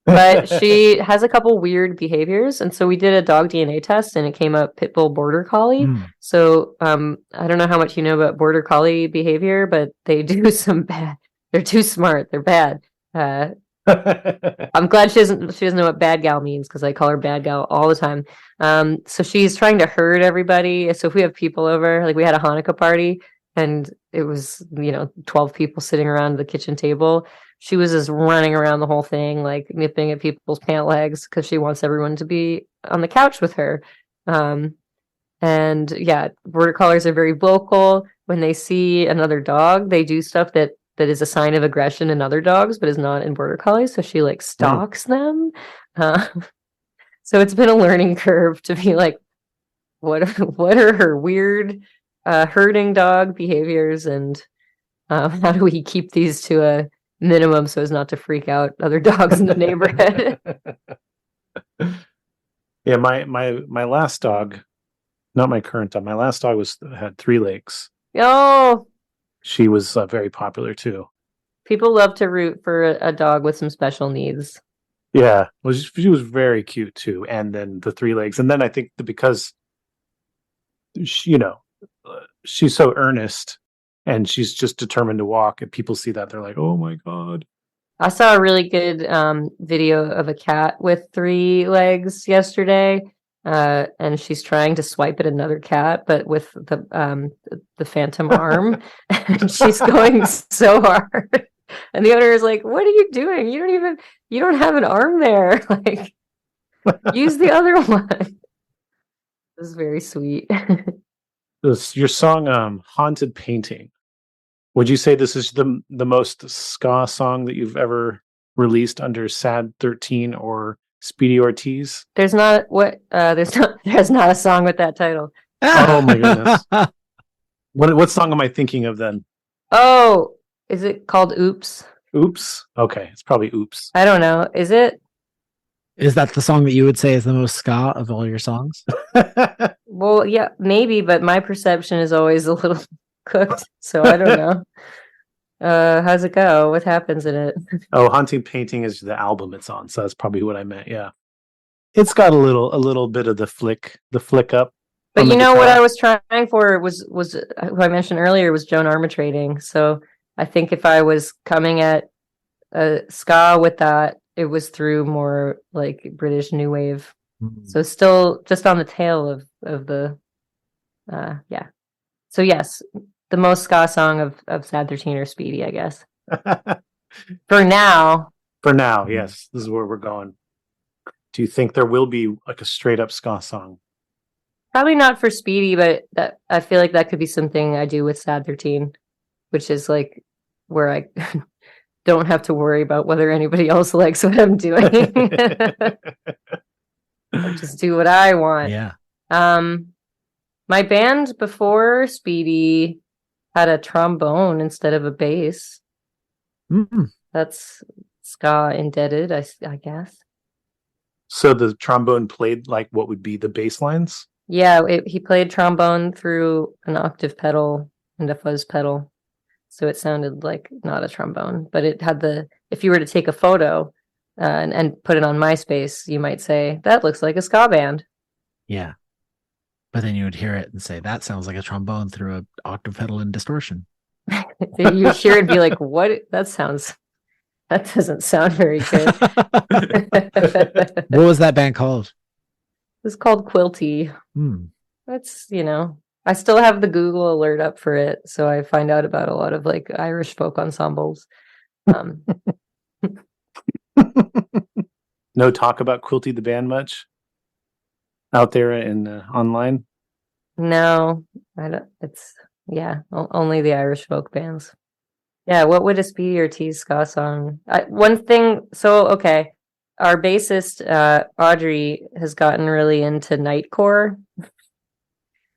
But she has a couple weird behaviors, and so we did a dog DNA test, and it came up pit bull border collie. So I don't know how much you know about border collie behavior, but they do some bad. They're too smart. They're bad. I'm glad she doesn't know what bad gal means, because I call her bad gal all the time. So she's trying to herd everybody. So if we have people over, like we had a Hanukkah party, and it was 12 people sitting around the kitchen table. She was just running around the whole thing, like nipping at people's pant legs because she wants everyone to be on the couch with her. And yeah, border collies are very vocal. When they see another dog, they do stuff that is a sign of aggression in other dogs, but is not in border collies. So she like stalks them. So it's been a learning curve to be like, what are her weird herding dog behaviors, and how do we keep these to a minimum so as not to freak out other dogs in the neighborhood? Yeah, my last dog, not my current dog, my last dog had 3 legs. Oh, she was very popular too. People love to root for a dog with some special needs. Yeah, well, she was very cute too, and then the 3 legs, and then I think because she's so earnest and she's just determined to walk, and people see that they're like, oh my god. I saw a really good video of a cat with 3 legs yesterday, and she's trying to swipe at another cat, but with the phantom arm, and she's going so hard, and the owner is like, what are you doing? You don't have an arm there. Like, use the other one. This is very sweet. Your song, Haunted Painting. Would you say this is the most ska song that you've ever released under Sad13 or Speedy Ortiz? There's not a song with that title. Oh my goodness. What song am I thinking of then? Oh, is it called Oops? Oops? Okay, it's probably Oops. I don't know. Is it? Is that the song that you would say is the most ska of all your songs? Well, yeah, maybe, but my perception is always a little cooked, so I don't know. How's it go? What happens in it? Oh, Haunting Painting is the album it's on, so that's probably what I meant. Yeah, it's got a little bit of the flick up. But you know what I was trying for was who I mentioned earlier was Joan Armatrading. So I think if I was coming at ska with that, it was through more like British new wave. So still just on the tail of the yeah. So yes, the most ska song of Sad13 or Speedy, I guess. For now. For now, yes. This is where we're going. Do you think there will be like a straight up ska song? Probably not for Speedy, but I feel like that could be something I do with Sad13, which is like where I don't have to worry about whether anybody else likes what I'm doing. I just do what I want. Yeah. My band before Speedy had a trombone instead of a bass. That's ska indebted, I guess. So the trombone played like what would be the bass lines? Yeah, he played trombone through an octave pedal and a fuzz pedal. So it sounded like not a trombone, but it had if you were to take a photo and put it on MySpace, you might say, that looks like a ska band. Yeah. But then you would hear it and say, that sounds like a trombone through an octave pedal and distortion. You hear it and be like, what? That doesn't sound very good. What was that band called? It's called Quilty. That's, I still have the Google alert up for it, so I find out about a lot of like Irish folk ensembles. No talk about Quilty the band much out there in online? No, I don't. It's only the Irish folk bands. Yeah, what would a Speedy Ortiz ska song? One thing. So okay, our bassist Audrey has gotten really into nightcore,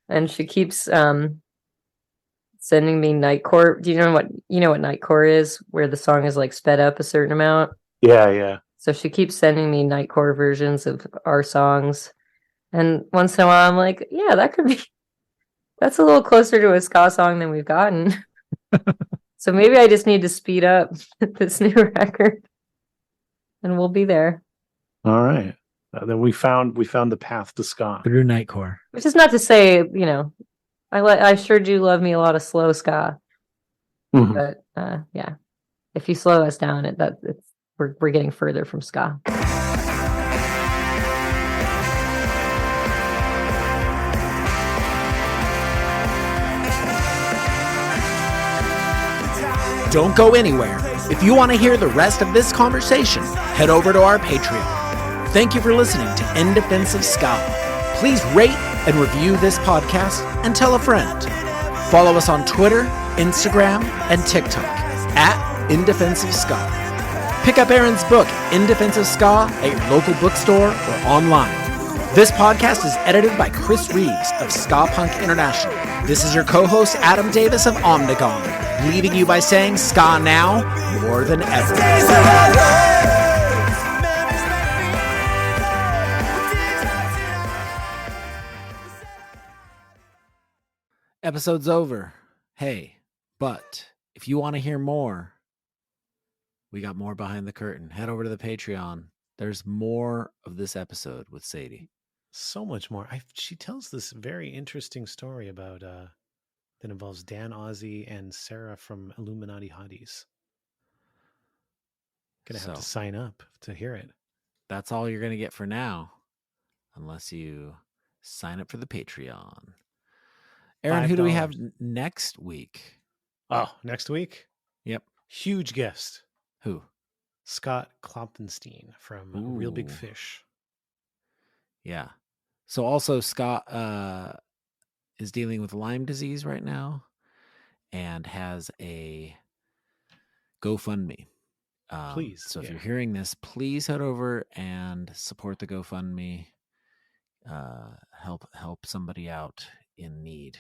and she keeps sending me nightcore. Do you know what nightcore is? Where the song is like sped up a certain amount. Yeah. So she keeps sending me nightcore versions of our songs, and once in a while I'm like, yeah, that's a little closer to a ska song than we've gotten. So maybe I just need to speed up this new record, and we'll be there. All right. Then we found the path to ska through nightcore. Which is not to say, I sure do love me a lot of slow ska. But yeah, if you slow us down, we're getting further from ska. Don't go anywhere. If you want to hear the rest of this conversation, head over to our Patreon. Thank you for listening to In Defense of Ska. Please rate and review this podcast and tell a friend. Follow us on Twitter, Instagram, and TikTok at In Defense of Ska. Pick up Aaron's book, In Defense of Ska, at your local bookstore or online. This podcast is edited by Chris Reeves of Ska Punk International. This is your co-host, Adam Davis of Omnigon, leaving you by saying ska now more than ever. Episode's over. Hey, but if you want to hear more, we got more behind the curtain. Head over to the Patreon. There's more of this episode with Sadie. So much more. She tells this very interesting story about that involves Dan Ozzie and Sarah from Illuminati Hotties. Gonna have to sign up to hear it. That's all you're gonna get for now, unless you sign up for the Patreon. Aaron, $5. Who do we have next week? Oh, next week? Yep. Huge guest. Who? Scott Klopfenstein from Real Big Fish. Yeah. So also Scott is dealing with Lyme disease right now and has a GoFundMe. Please. So if you're hearing this, please head over and support the GoFundMe. Help somebody out in need.